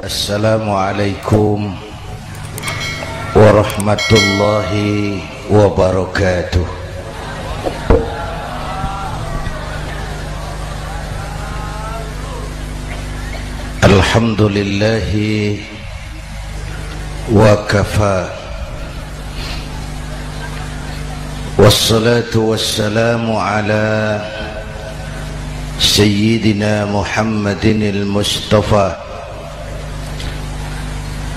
Assalamualaikum warahmatullahi wabarakatuh. Alhamdulillahi wa kafa, wassalatu wassalamu ala sayyidina Muhammadin al-Mustafa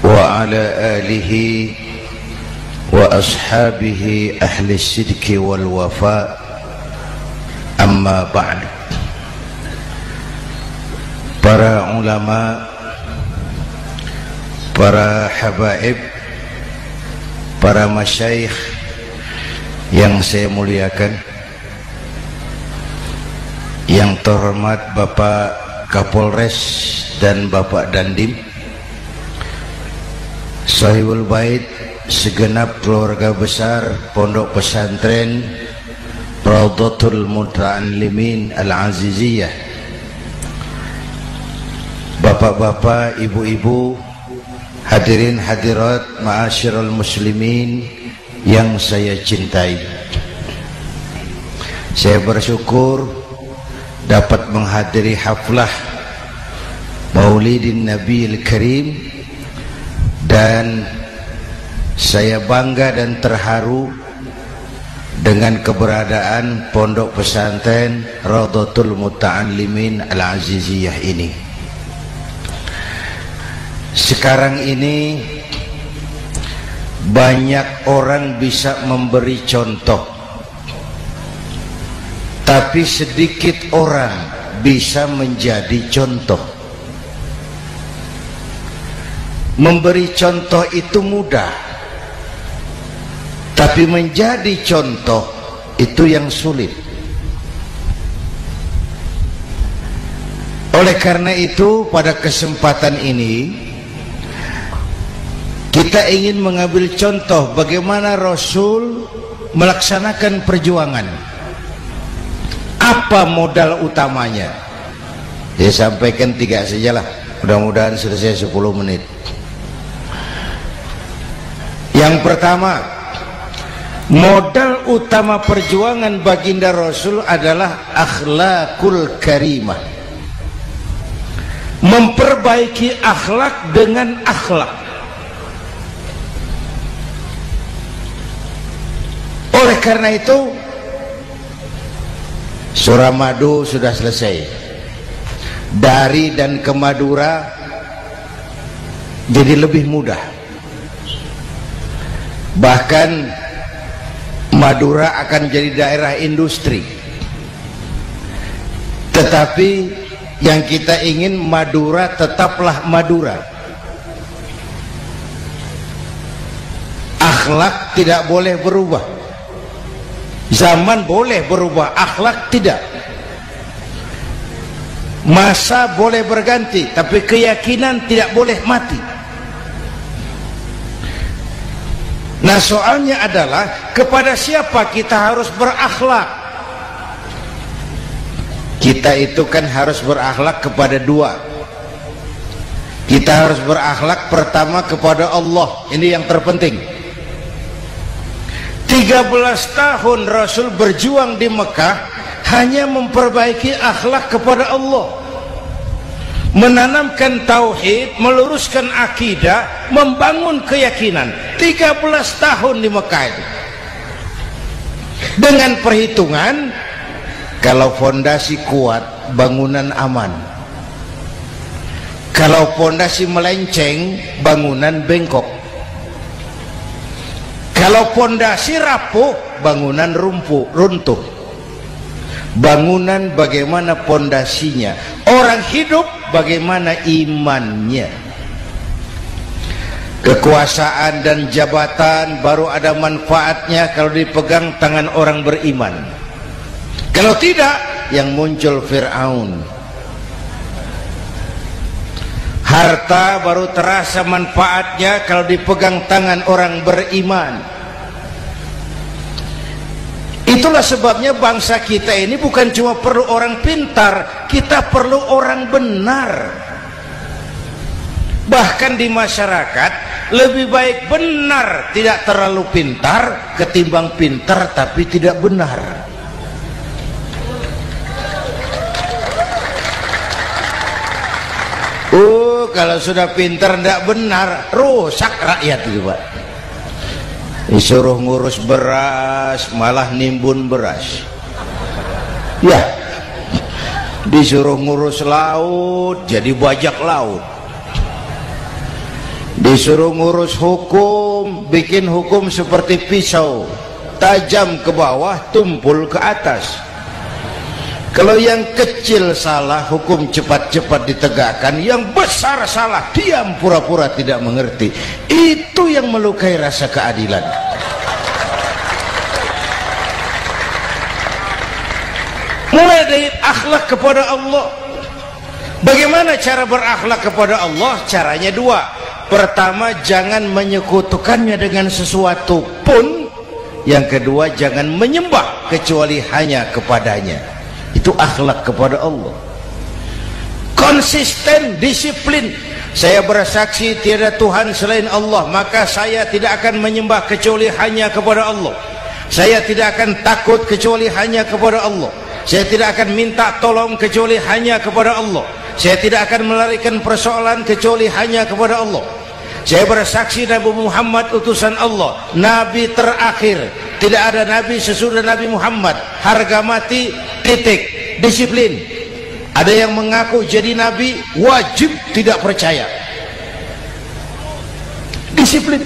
wa ala alihi wa ashabihi ahli sidqi wal wafa, amma ba'd. Para ulama, para habaib, para masyayikh yang saya muliakan, yang terhormat Bapak Kapolres dan Bapak Dandim, Sahibul Bait, segenap keluarga besar Pondok Pesantren Raudhatul Muta'allimin Al-Aziziyah, bapak-bapak, ibu-ibu, hadirin hadirat ma'asyiral muslimin yang saya cintai. Saya bersyukur dapat menghadiri haflah Maulidin Nabiil Karim, dan saya bangga dan terharu dengan keberadaan Pondok Pesantren Raudhatul Muta'allimin Al-Aziziyah ini. Sekarang ini banyak orang bisa memberi contoh, tapi sedikit orang bisa menjadi contoh. Memberi contoh itu mudah, tapi menjadi contoh itu yang sulit. Oleh karena itu, pada kesempatan ini kita ingin mengambil contoh bagaimana Rasul melaksanakan perjuangan. Apa modal utamanya? Saya sampaikan 3 sajalah, mudah-mudahan selesai 10 menit. Yang pertama, modal utama perjuangan baginda Rasul adalah akhlakul karimah. Memperbaiki akhlak dengan akhlak. Oleh karena itu, Suramadu sudah selesai. Dari dan ke Madura jadi lebih mudah. Bahkan Madura akan jadi daerah industri. Tetapi yang kita ingin, Madura tetaplah Madura. Akhlak tidak boleh berubah. Zaman boleh berubah, akhlak tidak. Masa boleh berganti, tapi keyakinan tidak boleh mati. Nah, soalnya adalah kepada siapa kita harus berakhlak. Kita itu kan harus berakhlak kepada 2. Kita harus berakhlak pertama kepada Allah. Ini yang terpenting. 13 tahun Rasul berjuang di Mekah hanya memperbaiki akhlak kepada Allah, menanamkan tauhid, meluruskan akidah, membangun keyakinan. 13 tahun di Mekah itu, dengan perhitungan kalau fondasi kuat, bangunan aman. Kalau fondasi melenceng, bangunan bengkok. Kalau fondasi rapuh, bangunan runtuh. Bangunan bagaimana fondasinya? Orang hidup bagaimana imannya? Kekuasaan dan jabatan baru ada manfaatnya kalau dipegang tangan orang beriman. Kalau tidak, yang muncul Fir'aun. Harta baru terasa manfaatnya kalau dipegang tangan orang beriman. Itulah sebabnya bangsa kita ini bukan cuma perlu orang pintar, kita perlu orang benar. Bahkan di masyarakat lebih baik benar tidak terlalu pintar ketimbang pintar tapi tidak benar. Kalau sudah pintar tidak benar, rusak rakyat itu, Pak. Disuruh ngurus beras malah nimbun beras. Ya, disuruh ngurus laut jadi bajak laut. Disuruh ngurus hukum, bikin hukum seperti pisau, tajam ke bawah, tumpul ke atas. Kalau yang kecil salah, hukum cepat-cepat ditegakkan. Yang besar salah, diam pura-pura tidak mengerti. Itu yang melukai rasa keadilan. Mulai dari akhlak kepada Allah. Bagaimana cara berakhlak kepada Allah? Caranya dua. Pertama, jangan menyekutukannya dengan sesuatu pun. Yang kedua, jangan menyembah kecuali hanya kepadanya. Itu akhlak kepada Allah. Konsisten, disiplin. Saya bersaksi tiada Tuhan selain Allah, maka saya tidak akan menyembah kecuali hanya kepada Allah. Saya tidak akan takut kecuali hanya kepada Allah. Saya tidak akan minta tolong kecuali hanya kepada Allah. Saya tidak akan melarikan persoalan kecuali hanya kepada Allah. Saya bersaksi Nabi Muhammad utusan Allah, Nabi terakhir. Tidak ada Nabi sesudah Nabi Muhammad. Harga mati, titik. Disiplin. Ada yang mengaku jadi Nabi, wajib tidak percaya. Disiplin.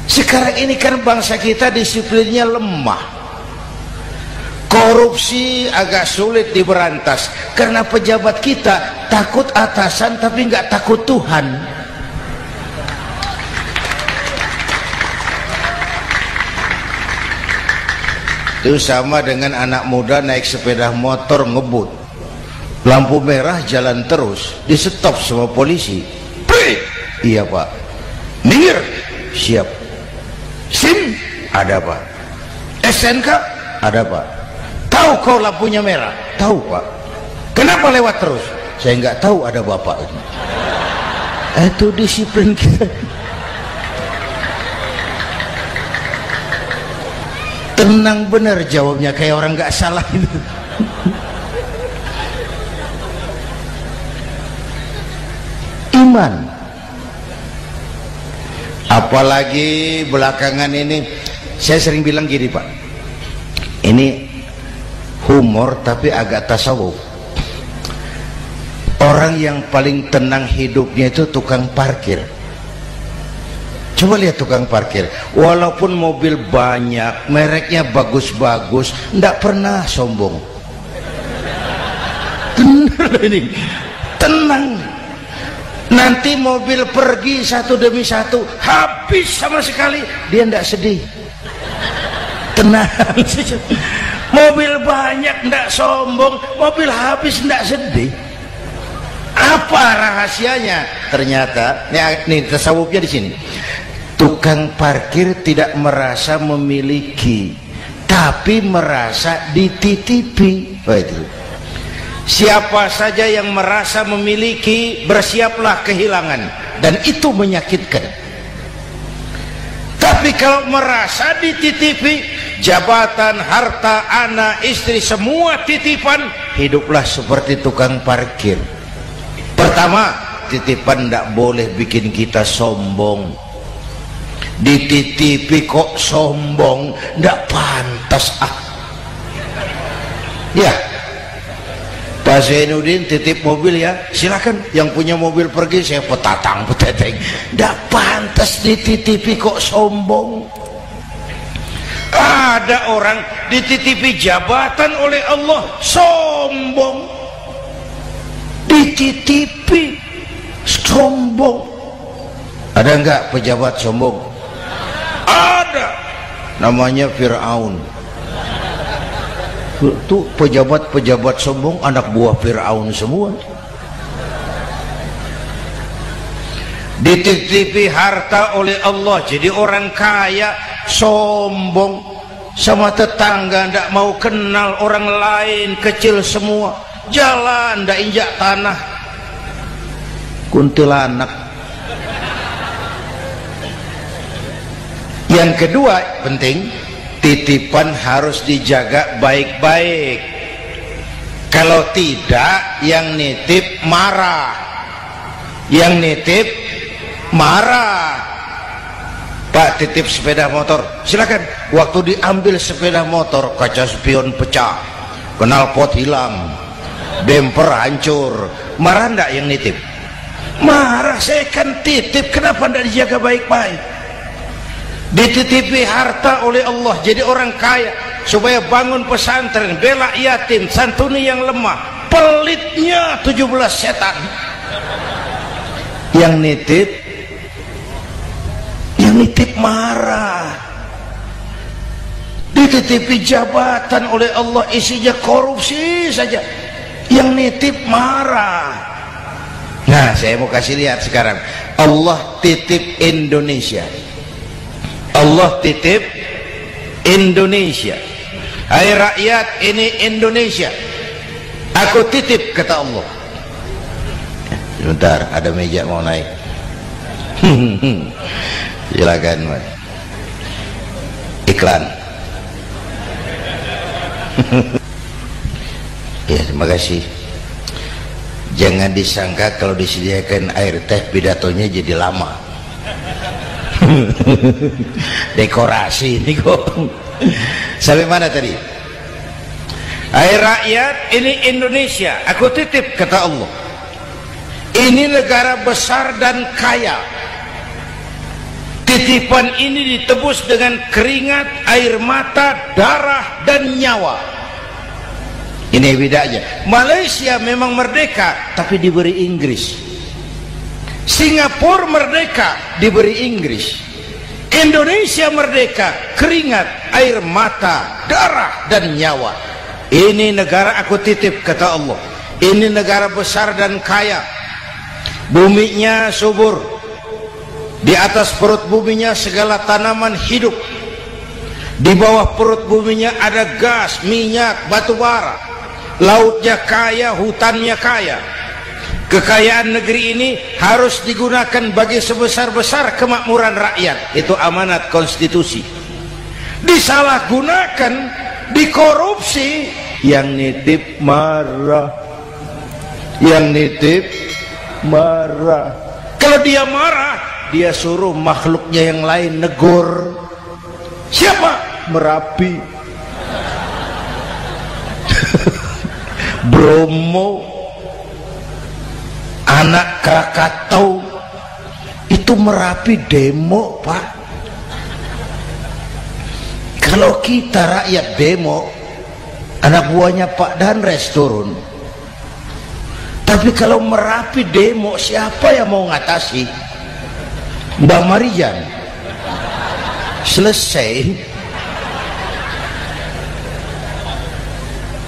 Sekarang ini kan bangsa kita disiplinnya lemah. Korupsi agak sulit diberantas karena pejabat kita takut atasan tapi nggak takut Tuhan. Itu sama dengan anak muda naik sepeda motor ngebut, lampu merah jalan terus, di stop sama polisi. Prit! Iya Pak. Minggir. Siap. SIM? Ada Pak. SNK? Ada Pak. Tahu kau lampunya merah? Tahu Pak. Kenapa lewat terus? Saya nggak tahu, ada Bapak. Itu disiplin kita. Tenang bener jawabnya, kayak orang nggak salah itu. Iman. Apalagi belakangan ini saya sering bilang gini Pak, ini humor tapi agak tasawuf. Orang yang paling tenang hidupnya itu tukang parkir. Coba lihat tukang parkir, walaupun mobil banyak, mereknya bagus-bagus, tidak pernah sombong. Tenang ini, tenang. Nanti mobil pergi satu demi satu, habis sama sekali, dia tidak sedih. Tenang. Mobil banyak tidak sombong, mobil habis tidak sedih. Apa rahasianya? Ternyata, nih tasawufnya di sini. Tukang parkir tidak merasa memiliki, tapi merasa dititipi. Oh, itu. Siapa saja yang merasa memiliki, bersiaplah kehilangan, dan itu menyakitkan. Tapi kalau merasa dititipi, jabatan, harta, anak, istri, semua titipan, hiduplah seperti tukang parkir. Pertama, titipan tidak boleh bikin kita sombong. Dititipi kok sombong, tidak pantas ya. Pak Zainuddin titip mobil ya, silakan. Yang punya mobil pergi, saya peteteng. Tidak pantas dititipi kok sombong. Ada orang dititipi jabatan oleh Allah sombong, dititipi sombong. Ada enggak pejabat sombong? Ada, namanya Fir'aun. Itu pejabat-pejabat sombong anak buah Fir'aun semua. dititipi harta oleh Allah jadi orang kaya, sombong sama tetangga, ndak mau kenal orang lain, kecil semua, jalan ndak injak tanah, kuntilanak. Yang kedua penting, titipan harus dijaga baik-baik. Kalau tidak, yang nitip marah, yang nitip marah. Pak, titip sepeda motor, silakan. Waktu diambil sepeda motor, kaca spion pecah, knalpot hilang, bemper hancur, marah ndak yang nitip? Marah. Saya kan titip, kenapa ndak dijaga baik-baik? Dititipi harta oleh Allah jadi orang kaya supaya bangun pesantren, bela yatim, santuni yang lemah, pelitnya 17 setan. Yang nitip marah. Dititipi jabatan oleh Allah isinya korupsi saja, yang nitip marah. Nah, saya mau kasih lihat sekarang, Allah titip Indonesia. Allah titip Indonesia. Hai rakyat, ini Indonesia, aku titip, kata Allah. Sebentar, ada meja mau naik. Silakan, Mas. Iklan. Ya, terima kasih. Jangan disangka kalau disediakan air teh pidatonya jadi lama. Dekorasi ini kok. Sampai mana tadi? Hai rakyat, ini Indonesia, aku titip, kata Allah. Ini negara besar dan kaya. Titipan ini ditebus dengan keringat, air mata, darah, dan nyawa. Ini bedanya. Malaysia memang merdeka, tapi diberi Inggris. Singapura merdeka, diberi Inggris. Indonesia merdeka, keringat, air mata, darah, dan nyawa. Ini negara aku titip, kata Allah. Ini negara besar dan kaya. Buminya subur. Di atas perut buminya segala tanaman hidup. Di bawah perut buminya ada gas, minyak, batu bara. Lautnya kaya, hutannya kaya. Kekayaan negeri ini harus digunakan bagi sebesar-besar kemakmuran rakyat. Itu amanat konstitusi. Disalahgunakan, dikorupsi, yang nitip marah. Yang nitip marah. Kalau dia marah, dia suruh makhluknya yang lain negur. Siapa? Merapi, Bromo, anak Krakatau. Itu Merapi demo, Pak. Kalau kita rakyat demo, anak buahnya Pak Danres turun. Tapi kalau Merapi demo, siapa yang mau ngatasi? Mbak Marijan. Selesai.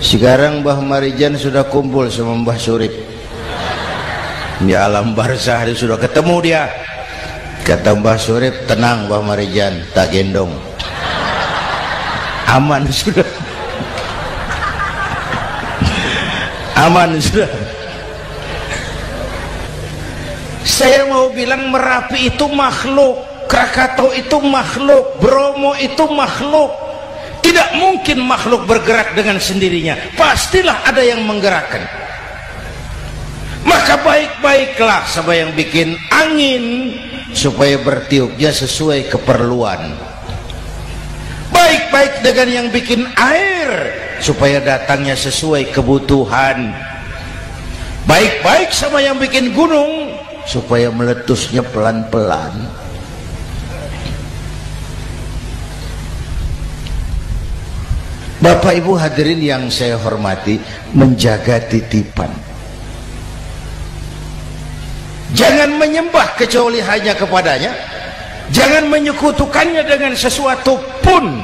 Sekarang Mbah Marijan sudah kumpul sama Mbah Surip di alam barzah, dia sudah ketemu dia. Kata Mbah Surip, tenang Mbah Marijan, tak gendong, aman sudah. Aman sudah. Saya mau bilang Merapi itu makhluk, Krakatau itu makhluk, Bromo itu makhluk. Tidak mungkin makhluk bergerak dengan sendirinya, pastilah ada yang menggerakkan. Maka baik-baiklah sama yang bikin angin supaya bertiupnya sesuai keperluan. Baik-baik dengan yang bikin air supaya datangnya sesuai kebutuhan. Baik-baik sama yang bikin gunung supaya meletusnya pelan-pelan. Bapak Ibu hadirin yang saya hormati, menjaga titipan. Jangan menyembah kecuali hanya kepadanya. Jangan menyekutukannya dengan sesuatu pun.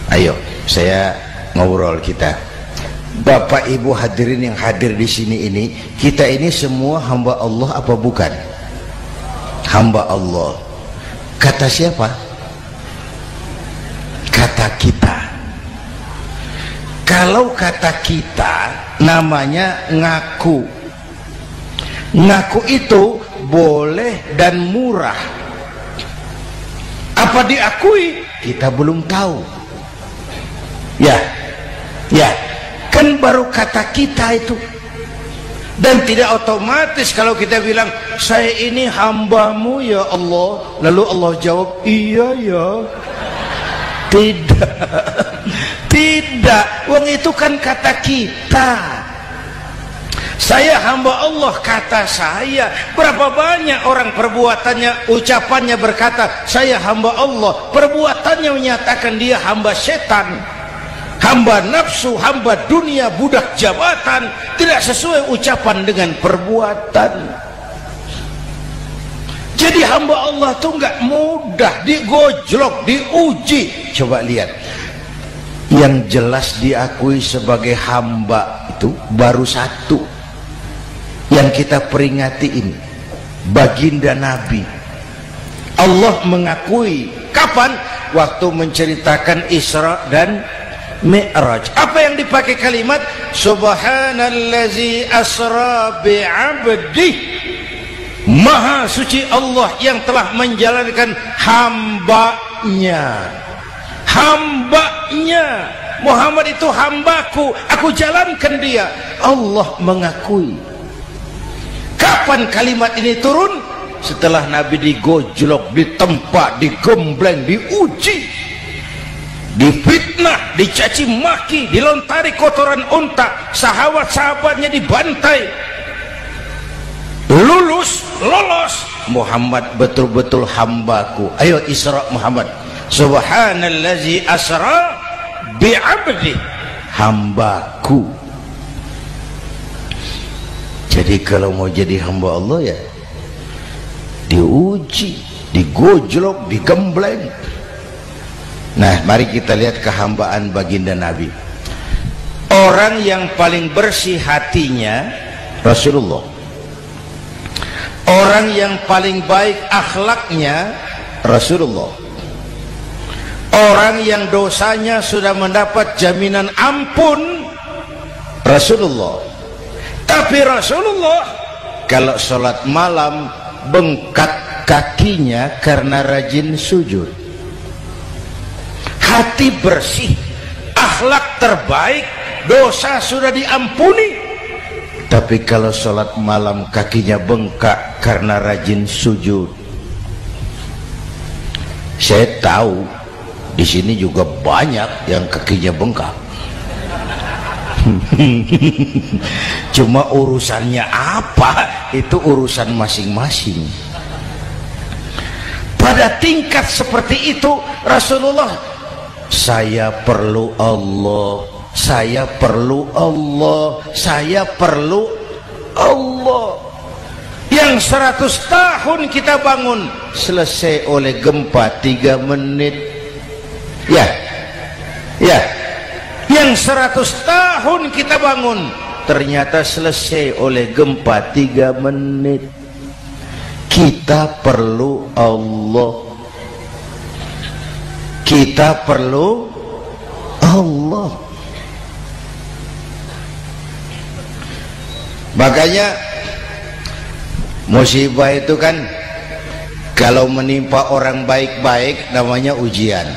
Ayo, saya ngobrol kita. Bapak Ibu hadirin yang hadir di sini ini, kita ini semua hamba Allah apa bukan? Hamba Allah. Kata siapa? Kata kita. Kalau kata kita namanya ngaku. Ngaku itu boleh dan murah. Apa diakui? Kita belum tahu. Ya, kan baru kata kita itu. Dan tidak otomatis kalau kita bilang saya ini hambamu ya Allah, lalu Allah jawab iya ya. Tidak, wong itu kan kata kita. Saya hamba Allah, kata saya. Berapa banyak orang perbuatannya, ucapannya berkata saya hamba Allah, perbuatannya menyatakan dia hamba setan, hamba nafsu, hamba dunia, budak jabatan. Tidak sesuai ucapan dengan perbuatan. Jadi hamba Allah tuh nggak mudah, digojlok, diuji. Coba lihat, yang jelas diakui sebagai hamba itu baru satu yang kita peringati ini, baginda Nabi. Allah mengakui kapan? Waktu menceritakan Isra dan Mi'raj. Apa yang dipakai kalimat? Subhanallazi asra bi'abdih. Maha suci Allah yang telah menjalankan hambanya. Hambanya. Muhammad itu hambaku, aku jalankan dia. Allah mengakui. Kapan kalimat ini turun? Setelah Nabi digojlok, ditempa, digembleng, diuji, difitnah, dicaci maki, dilontari kotoran unta, sahabat-sahabatnya dibantai. Lolos, Muhammad betul-betul hambaku. Ayo Isra Muhammad. Subhanallazi asra bi'abdi, hambaku. Jadi kalau mau jadi hamba Allah ya diuji, digojlok, digembleng. Nah, mari kita lihat kehambaan baginda Nabi. Orang yang paling bersih hatinya Rasulullah. Orang yang paling baik akhlaknya Rasulullah. Orang yang dosanya sudah mendapat jaminan ampun Rasulullah. Tapi Rasulullah kalau sholat malam bengkak kakinya karena rajin sujud. Hati bersih, akhlak terbaik, dosa sudah diampuni. Tapi kalau sholat malam kakinya bengkak karena rajin sujud. Saya tahu di sini juga banyak yang kakinya bengkak. Cuma urusannya apa, itu urusan masing-masing. Pada tingkat seperti itu Rasulullah, saya perlu Allah, saya perlu Allah, saya perlu Allah. Yang 100 tahun kita bangun selesai oleh gempa 3 menit. Ya. Yang 100 tahun kita bangun ternyata selesai oleh gempa 3 menit. Kita perlu Allah. Kita perlu Allah. Makanya musibah itu kan kalau menimpa orang baik-baik namanya ujian.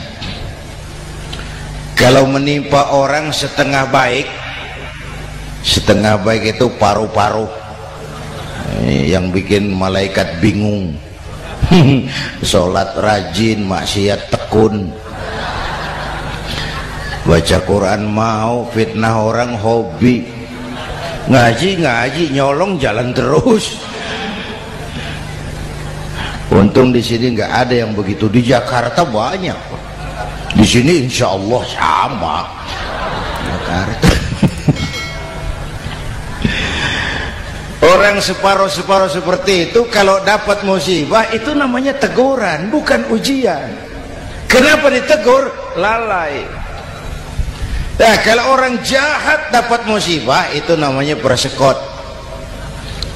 Kalau menimpa orang setengah baik itu paru-paru yang bikin malaikat bingung. Sholat rajin, maksiat tekun, baca Quran mau, fitnah orang hobi, ngaji nyolong jalan terus. Untung di sini nggak ada yang begitu. Di Jakarta banyak. Di sini insya Allah sama. Jakarta. Orang separuh-separuh seperti itu kalau dapat musibah itu namanya teguran, bukan ujian. Kenapa ditegur? Lalai. Nah, kalau orang jahat dapat musibah, itu namanya persekot.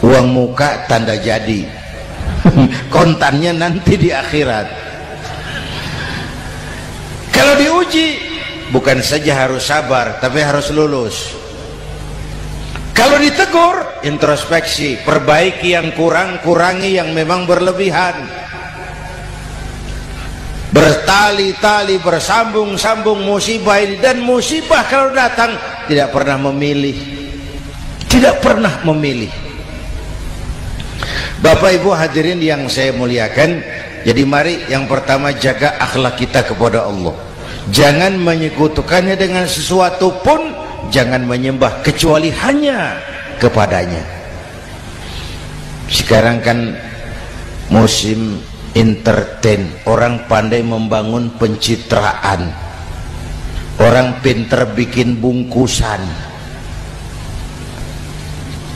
Uang muka tanda jadi. Kontannya nanti di akhirat. Kalau diuji, bukan saja harus sabar, tapi harus lulus. Kalau ditegur, introspeksi, perbaiki yang kurang, kurangi yang memang berlebihan. Bertali-tali, bersambung-sambung musibah ini. Dan musibah kalau datang tidak pernah memilih, tidak pernah memilih. Bapak Ibu hadirin yang saya muliakan, jadi mari yang pertama jaga akhlak kita kepada Allah. Jangan menyekutukannya dengan sesuatu pun, jangan menyembah kecuali hanya kepadanya. Sekarang kan musim entertain, orang pandai membangun pencitraan, orang pinter bikin bungkusan.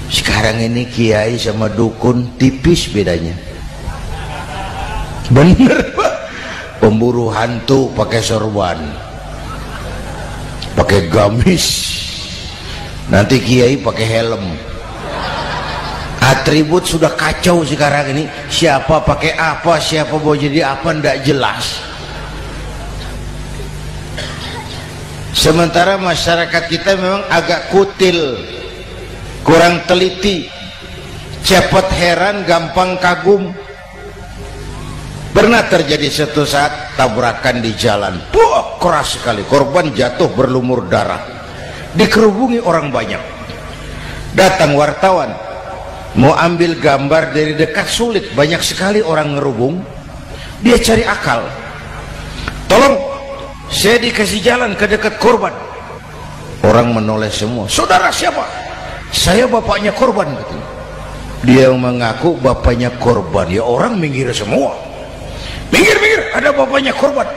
Sekarang ini kiai sama dukun tipis bedanya. Bener Pak, pemburu hantu pakai sorban, pakai gamis, nanti kiai pakai helm. Atribut sudah kacau sekarang ini, siapa pakai apa, siapa mau jadi apa, tidak jelas. Sementara masyarakat kita memang agak kutil, kurang teliti, cepat heran, gampang kagum. Pernah terjadi suatu saat tabrakan di jalan, keras sekali, korban jatuh berlumur darah, dikerubungi orang banyak. Datang wartawan, mau ambil gambar dari dekat sulit, banyak sekali orang ngerubung. Dia cari akal, tolong saya dikasih jalan ke dekat korban. Orang menoleh semua. Saudara siapa? Saya bapaknya korban. Dia mengaku bapaknya korban. Ya orang minggir semua. Minggir, ada bapaknya korban.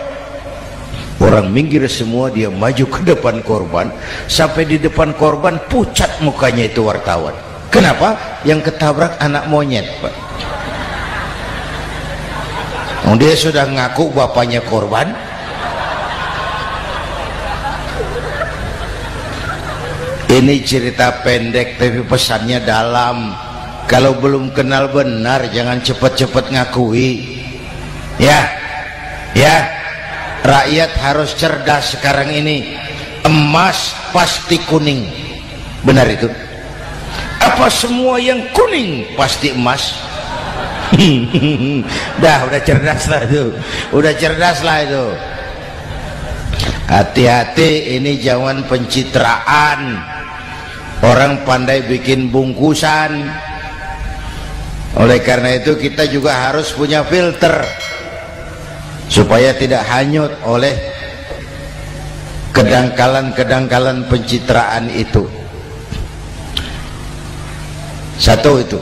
Orang minggir semua, dia maju ke depan korban. Sampai di depan korban pucat mukanya itu wartawan. Kenapa? Yang ketabrak anak monyet Pak. Dia sudah ngaku bapaknya korban. Ini cerita pendek tapi pesannya dalam. Kalau belum kenal benar jangan cepat-cepat ngakui. Ya, rakyat harus cerdas sekarang ini. Emas pasti kuning, benar itu? Apa semua yang kuning pasti emas? udah cerdas lah itu, udah cerdas lah itu. Hati-hati, ini zaman pencitraan. Orang pandai bikin bungkusan. Oleh karena itu kita juga harus punya filter supaya tidak hanyut oleh kedangkalan-kedangkalan pencitraan itu. Satu itu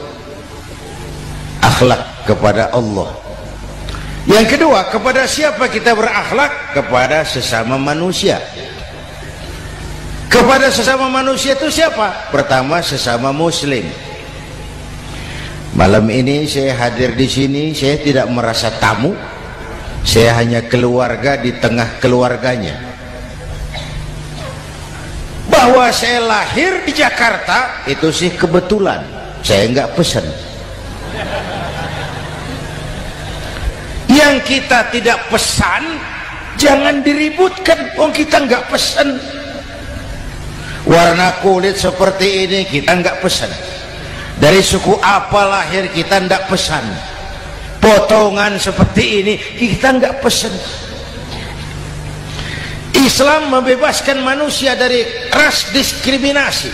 akhlak kepada Allah. Yang kedua, kepada siapa kita berakhlak? Kepada sesama manusia. Kepada sesama manusia itu siapa? Pertama, sesama muslim. Malam ini saya hadir di sini, saya tidak merasa tamu. Saya hanya keluarga di tengah keluarganya. Bahwa saya lahir di Jakarta itu sih kebetulan. Saya nggak pesan. Yang kita tidak pesan jangan diributkan. Oh kita nggak pesan. Warna kulit seperti ini kita nggak pesan. Dari suku apa lahir kita nggak pesan. Potongan seperti ini kita nggak pesan. Islam membebaskan manusia dari ras diskriminasi.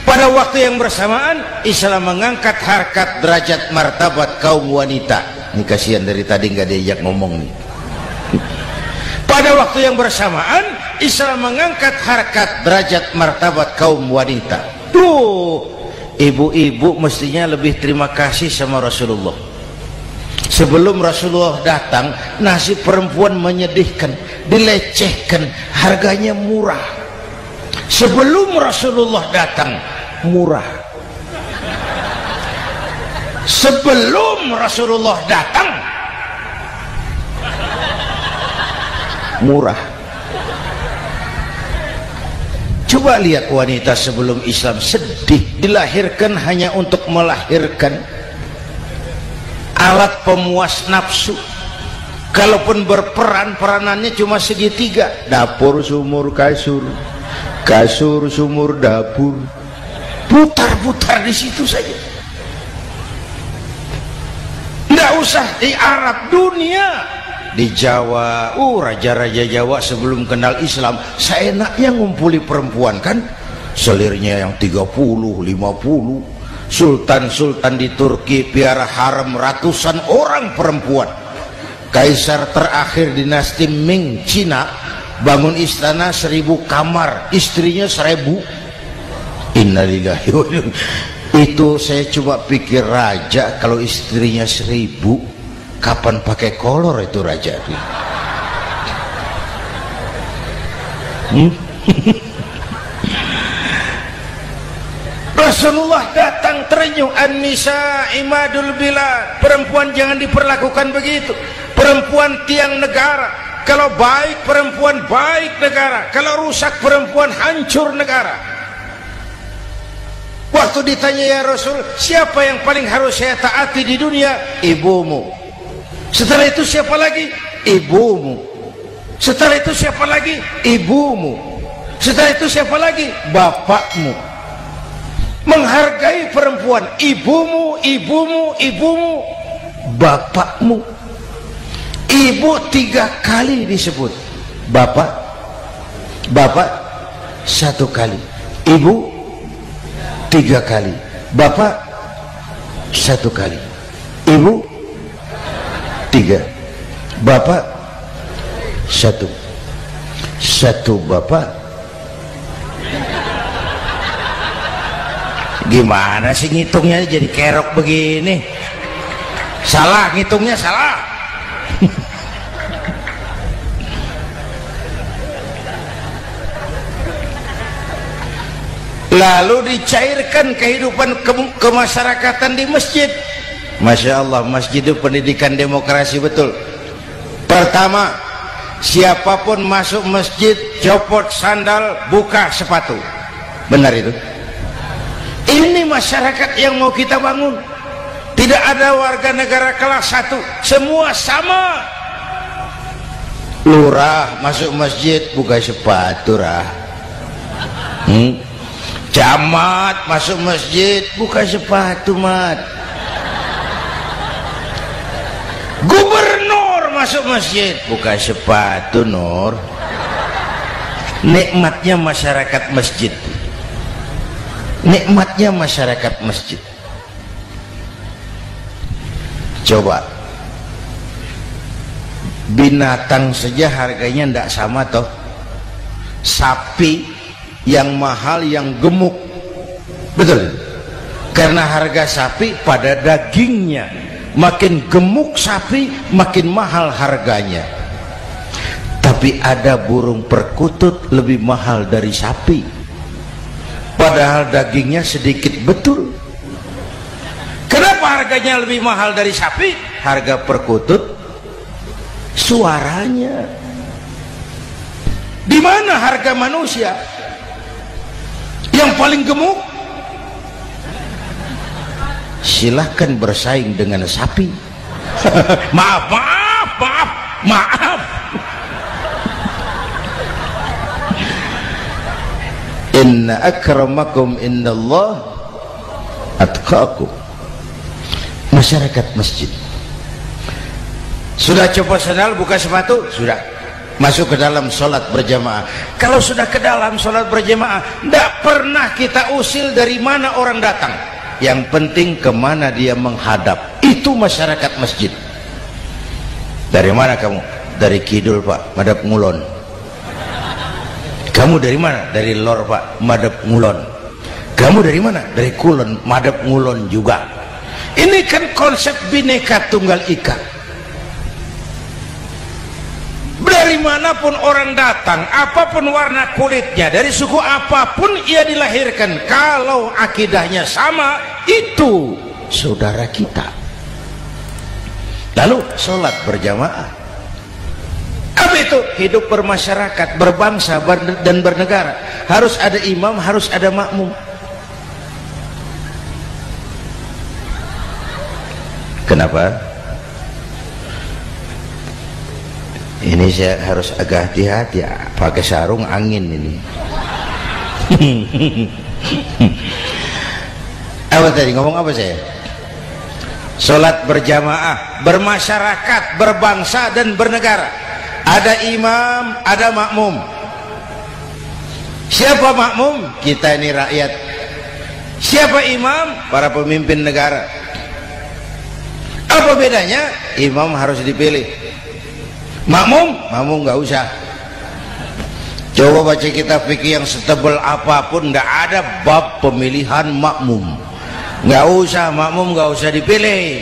Pada waktu yang bersamaan Islam mengangkat harkat, derajat, martabat kaum wanita. Ini kasihan dari tadi nggak diajak ngomong nih. Pada waktu yang bersamaan Islam mengangkat harkat, derajat, martabat kaum wanita. Tuh, ibu-ibu mestinya lebih terima kasih sama Rasulullah. Sebelum Rasulullah datang, nasib perempuan menyedihkan, dilecehkan, harganya murah. Sebelum Rasulullah datang, murah. Sebelum Rasulullah datang, murah. Coba lihat wanita sebelum Islam, sedih, dilahirkan hanya untuk melahirkan, alat pemuas nafsu. Kalaupun berperan, peranannya cuma segitiga, dapur sumur kasur, kasur sumur dapur, putar-putar di situ saja. Nggak usah di Arab, dunia. Di Jawa, raja-raja Jawa sebelum kenal Islam seenaknya ngumpuli perempuan kan, selirnya yang 30, 50. Sultan-sultan di Turki piara harem ratusan orang perempuan. Kaisar terakhir dinasti Ming Cina bangun istana 1000 kamar, istrinya 1000. Innalillahi wa inna. Itu saya coba pikir, raja kalau istrinya 1000, kapan pakai kolor itu raja? Rasulullah datang terenyuh, an-nisa imadul bilad, perempuan jangan diperlakukan begitu, perempuan tiang negara. Kalau baik perempuan baik negara, kalau rusak perempuan hancur negara. Waktu ditanya, ya Rasul, siapa yang paling harus saya taati di dunia? Ibumu. Setelah itu siapa lagi? Ibumu. Setelah itu siapa lagi? Ibumu. Setelah itu siapa lagi? Bapakmu. Menghargai perempuan, ibumu, ibumu, ibumu, bapakmu. Ibu 3 kali disebut, bapak, bapak 1 kali, ibu 3 kali, bapak 1 kali, ibu 3, bapak 1, 1 bapak. Gimana sih ngitungnya jadi kerok begini? Salah ngitungnya, salah. Lalu dicairkan kehidupan kemasyarakatan di masjid. Masya Allah, masjid itu pendidikan demokrasi betul. Pertama, siapapun masuk masjid copot sandal, buka sepatu. Benar itu? Ini masyarakat yang mau kita bangun. Tidak ada warga negara kelas 1, semua sama. Lurah masuk masjid buka sepatu, rah. Camat masuk masjid buka sepatu, mat. Gubernur masuk masjid buka sepatu, Nur. Nikmatnya masyarakat masjid, nikmatnya masyarakat masjid. Coba binatang saja harganya tidak sama toh. Sapi yang mahal, yang gemuk, betul, karena harga sapi pada dagingnya. Makin gemuk sapi makin mahal harganya. Tapi ada burung perkutut lebih mahal dari sapi, padahal dagingnya sedikit, betul. Kenapa harganya lebih mahal dari sapi? Harga perkutut suaranya. Di mana harga manusia? Yang paling gemuk silahkan bersaing dengan sapi. Maaf, maaf, maaf, maaf. Inna akramakum indallah atqakum. Masyarakat masjid sudah coba sandal, buka sepatu, sudah masuk ke dalam sholat berjamaah. Kalau sudah ke dalam sholat berjamaah, tidak pernah kita usil dari mana orang datang, yang penting kemana dia menghadap. Itu masyarakat masjid. Dari mana kamu? Dari kidul, Pak, madhab ngulon. Kamu dari mana? Dari lor, Pak, madhab ngulon. Kamu dari mana? Dari kulon, madhab ngulon juga. Ini kan konsep bineka tunggal ika. Dari manapun orang datang, apapun warna kulitnya, dari suku apapun ia dilahirkan, kalau akidahnya sama, itu saudara kita. Lalu sholat berjamaah. Apa itu? Hidup bermasyarakat, berbangsa dan bernegara. harus ada imam, harus ada makmum. Kenapa? Ini saya harus agak hati-hati ya, pakai sarung angin ini. Apa tadi ngomong apa saya? Sholat berjamaah, bermasyarakat, berbangsa dan bernegara. Ada imam, ada makmum. Siapa makmum? Kita ini rakyat. Siapa imam? Para pemimpin negara. Apa bedanya? Imam harus dipilih. Makmum? Makmum nggak usah. Coba baca kitab fikih yang setebal apapun, nggak ada bab pemilihan makmum. Nggak usah, makmum nggak usah dipilih.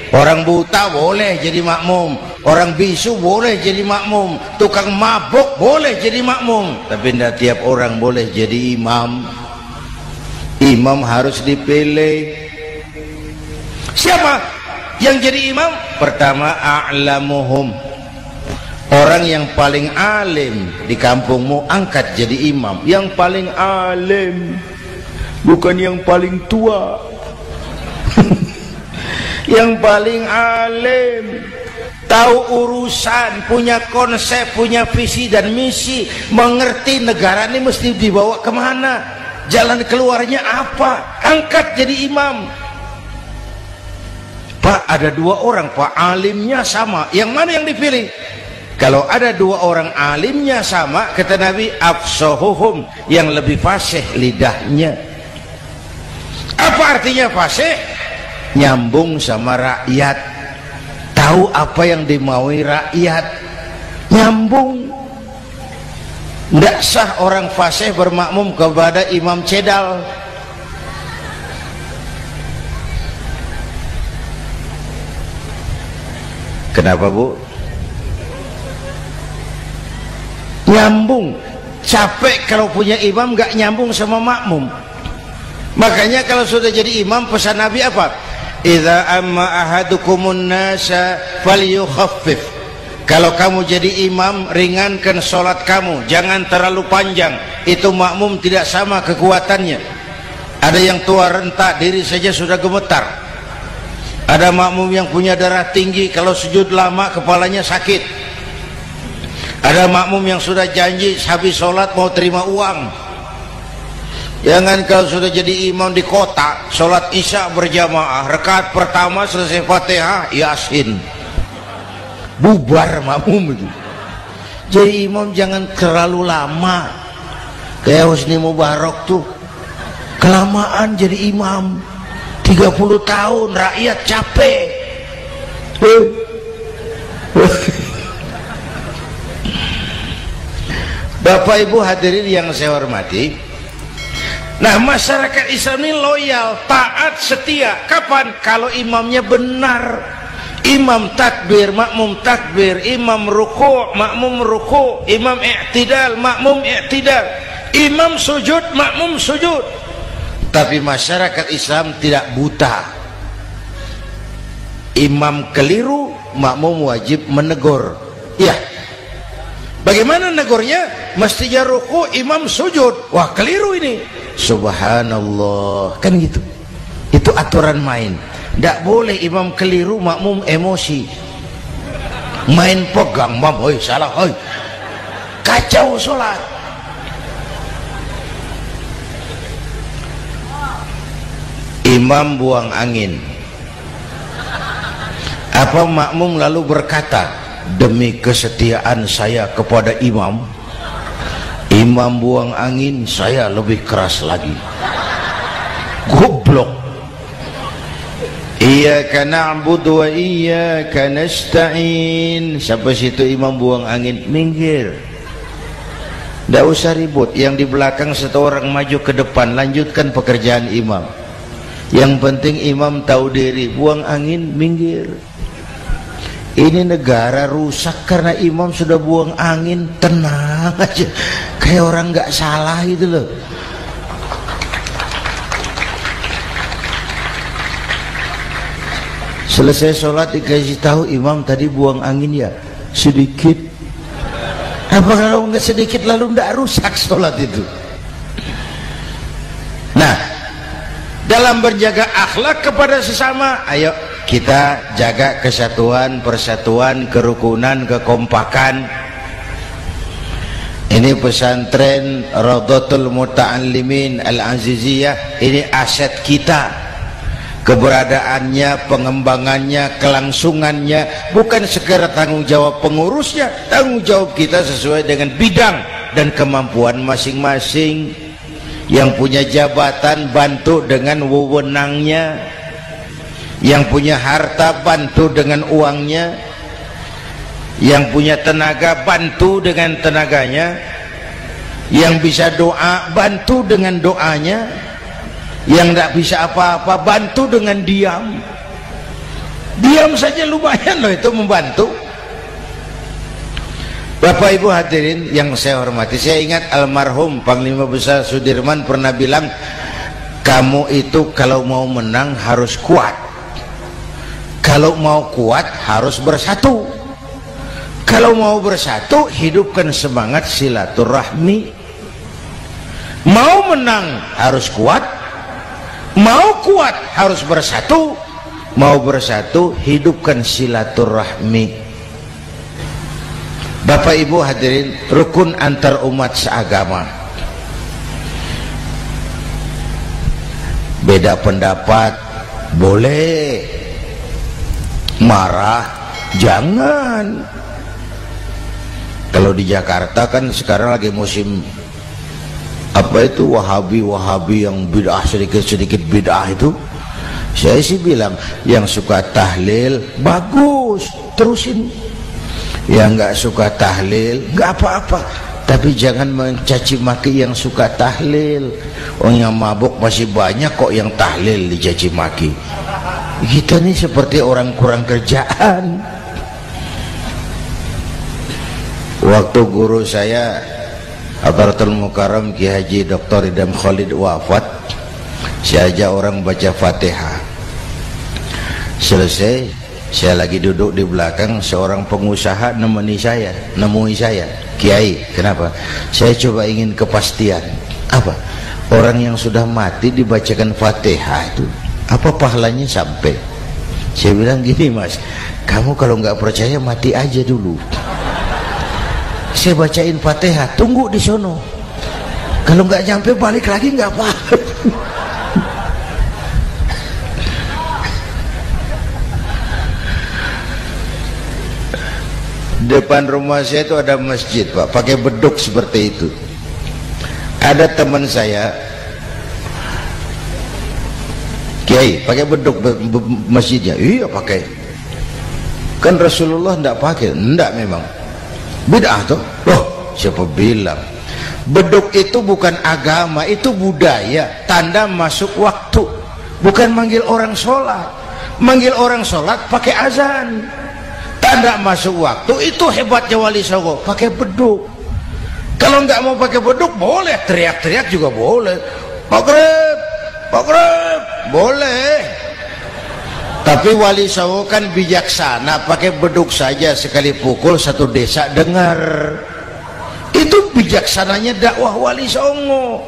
Orang buta boleh jadi makmum, orang bisu boleh jadi makmum, tukang mabuk boleh jadi makmum, tapi tidak tiap orang boleh jadi imam. Imam harus dipilih. Siapa yang jadi imam? Pertama, a'lamuhum, orang yang paling alim di kampungmu angkat jadi imam. Yang paling alim, bukan yang paling tua. Yang paling alim, tahu urusan, punya konsep, punya visi dan misi, mengerti negara ini mesti dibawa kemana, jalan keluarnya apa, angkat jadi imam. Pak, ada dua orang Pak, alimnya sama, yang mana yang dipilih? Kalau ada dua orang alimnya sama, kata Nabi, afsahuhum, yang lebih fasih lidahnya. Apa artinya fasih? Nyambung sama rakyat, tahu apa yang dimaui rakyat, nyambung. Tidak sah orang fasih bermakmum kepada imam cedal. Kenapa Bu? Nyambung. Capek kalau punya imam gak nyambung sama makmum. Makanya kalau sudah jadi imam, pesan Nabi apa? Idza amma ahadukumun nasa falyukhaffif. Kalau kamu jadi imam, ringankan sholat kamu, jangan terlalu panjang. Itu makmum tidak sama kekuatannya. Ada yang tua renta, diri saja sudah gemetar. Ada makmum yang punya darah tinggi, kalau sujud lama kepalanya sakit. Ada makmum yang sudah janji habis sholat mau terima uang. Jangan kalau sudah jadi imam di kota, sholat isya berjamaah, rakaat pertama selesai Fatihah, Yasin, bubar makmum itu. Jadi imam jangan terlalu lama. Kayak Husni Mubarak tuh, kelamaan jadi imam, 30 tahun, rakyat capek. Bapak Ibu hadirin yang saya hormati, nah masyarakat Islam ini loyal, taat, setia. Kapan? Kalau imamnya benar. Imam takbir, makmum takbir, imam ruku', makmum ruku', imam i'tidal, makmum i'tidal, imam sujud, makmum sujud. Tapi masyarakat Islam tidak buta. Imam keliru, makmum wajib menegur. Ya, bagaimana negurnya? Mestinya ruku', imam sujud. Wah, keliru ini. Subhanallah, kan gitu. Itu aturan main. Tidak boleh imam keliru, makmum emosi, main pegang, mam, oi salah, oi, kacau sholat. Imam buang angin, apa makmum lalu berkata, demi kesetiaan saya kepada imam, imam buang angin, saya lebih keras lagi. Goblok. Iyyaka na'budu wa iyyaka nasta'in. Sampai situ imam buang angin, minggir. Tidak usah ribut. Yang di belakang satu orang maju ke depan, lanjutkan pekerjaan imam. Yang penting imam tahu diri, buang angin, minggir. Ini negara rusak karena imam sudah buang angin. Tenang aja, kayak orang nggak salah gitu loh. Selesai sholat dikasih tahu, imam tadi buang angin ya sedikit. Apa kalau nggak sedikit lalu nggak rusak sholat itu? Nah, dalam berjaga akhlak kepada sesama, ayo kita jaga kesatuan, persatuan, kerukunan, kekompakan. Ini pesantren Raudhatul Muta'allimin Al-Aziziyah, ini aset kita. Keberadaannya, pengembangannya, kelangsungannya bukan sekedar tanggung jawab pengurusnya, tanggung jawab kita sesuai dengan bidang dan kemampuan masing-masing. Yang punya jabatan bantu dengan wewenangnya, yang punya harta bantu dengan uangnya, yang punya tenaga bantu dengan tenaganya, yang bisa doa bantu dengan doanya, yang tidak bisa apa-apa bantu dengan diam. Diam saja lumayan loh itu membantu. Bapak Ibu hadirin yang saya hormati, saya ingat almarhum Panglima Besar Sudirman pernah bilang, kamu itu kalau mau menang harus kuat, kalau mau kuat harus bersatu, kalau mau bersatu hidupkan semangat silaturahmi. Mau menang harus kuat, mau kuat harus bersatu, mau bersatu hidupkan silaturahmi. Bapak Ibu hadirin, rukun antar umat seagama. Beda pendapat boleh, marah jangan. Kalau di Jakarta kan sekarang lagi musim apa itu wahabi yang bid'ah, sedikit bid'ah itu. Saya sih bilang yang suka tahlil bagus, terusin. Yang nggak suka tahlil nggak apa-apa, tapi jangan mencaci maki yang suka tahlil. Orang yang mabuk masih banyak kok yang tahlil dicaci maki. Kita nih seperti orang kurang kerjaan. Waktu guru saya Hadratul Mukarram Ki Haji Dr. Idham Khalid wafat, saya ajak orang baca Fatihah. Selesai, saya lagi duduk di belakang, seorang pengusaha nemui saya, Kiai, kenapa? Saya coba ingin kepastian. Apa? Orang yang sudah mati dibacakan Fatihah itu apa pahalanya sampai? Saya bilang gini, Mas, kamu kalau nggak percaya mati aja dulu. Saya bacain Fatihah, tunggu di sono. Kalau nggak nyampe balik lagi nggak apa-apa. Depan rumah saya itu ada masjid, Pak, pakai beduk seperti itu. Ada teman saya, Kiai, pakai beduk masjidnya. Iya pakai. Kan Rasulullah tidak pakai. Tidak memang. Bid'ah tuh. Loh, siapa bilang? Beduk itu bukan agama, itu budaya, tanda masuk waktu. Bukan manggil orang sholat. Manggil orang sholat pakai azan. Tanda masuk waktu, itu hebatnya Wali Songo, pakai beduk. Kalau nggak mau pakai beduk boleh, teriak-teriak juga boleh. Maghrib, boleh. Tapi Wali Songo kan bijaksana, pakai beduk saja, sekali pukul satu desa dengar. Itu bijaksananya dakwah Wali Songo.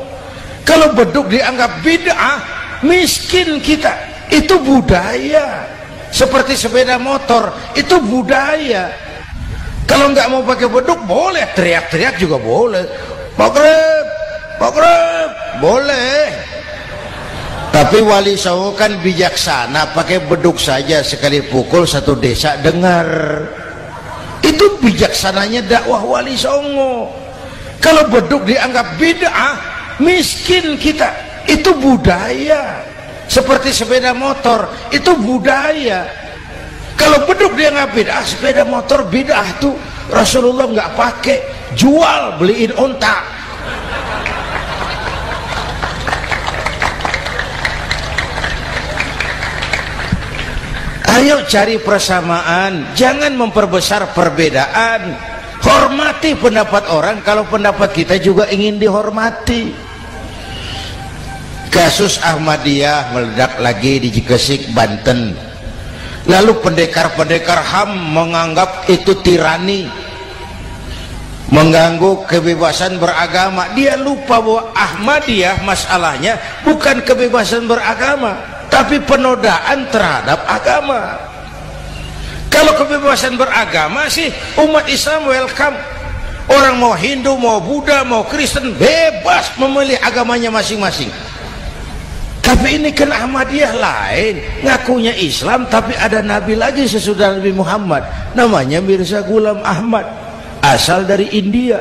Kalau beduk dianggap bid'ah, miskin kita. Itu budaya. Seperti sepeda motor, itu budaya. Kalau nggak mau pakai beduk boleh, teriak-teriak juga boleh. Maghrib, boleh. Tapi Wali Songo kan bijaksana, pakai beduk saja, sekali pukul satu desa dengar. Itu bijaksananya dakwah Wali Songo. Kalau beduk dianggap bid'ah, miskin kita. Itu budaya. Seperti sepeda motor, itu budaya. Kalau beduk dia nggak bid'ah, sepeda motor bid'ah tuh. Rasulullah nggak pakai, jual, beliin unta. Ayo cari persamaan, jangan memperbesar perbedaan. Hormati pendapat orang kalau pendapat kita juga ingin dihormati. Kasus Ahmadiyah meledak lagi di Cikesik, Banten. Lalu pendekar-pendekar HAM menganggap itu tirani. mengganggu kebebasan beragama. Dia lupa bahwa Ahmadiyah masalahnya bukan kebebasan beragama, tapi penodaan terhadap agama. Kalau kebebasan beragama sih umat Islam welcome. Orang mau Hindu, mau Buddha, mau Kristen bebas memilih agamanya masing-masing. Tapi ini kan Ahmadiyah lain, ngakunya Islam tapi ada nabi lagi sesudah Nabi Muhammad, namanya Mirza Ghulam Ahmad, asal dari India.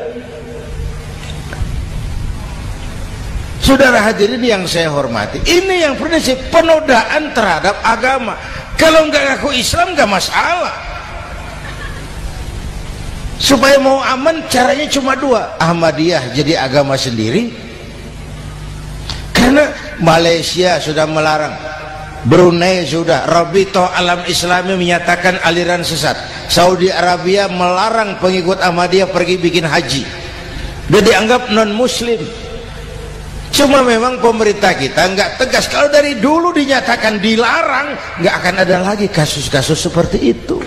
Saudara hadirin yang saya hormati, ini yang prinsip penodaan terhadap agama. Kalau nggak ngaku Islam nggak masalah. Supaya mau aman caranya cuma dua, Ahmadiyah jadi agama sendiri, karena Malaysia sudah melarang, Brunei sudah, Rabitoh Alam Islami menyatakan aliran sesat, Saudi Arabia melarang pengikut Ahmadiyah pergi bikin haji, dia dianggap non muslim. Cuma memang pemerintah kita nggak tegas. Kalau dari dulu dinyatakan dilarang, nggak akan ada lagi kasus-kasus seperti itu.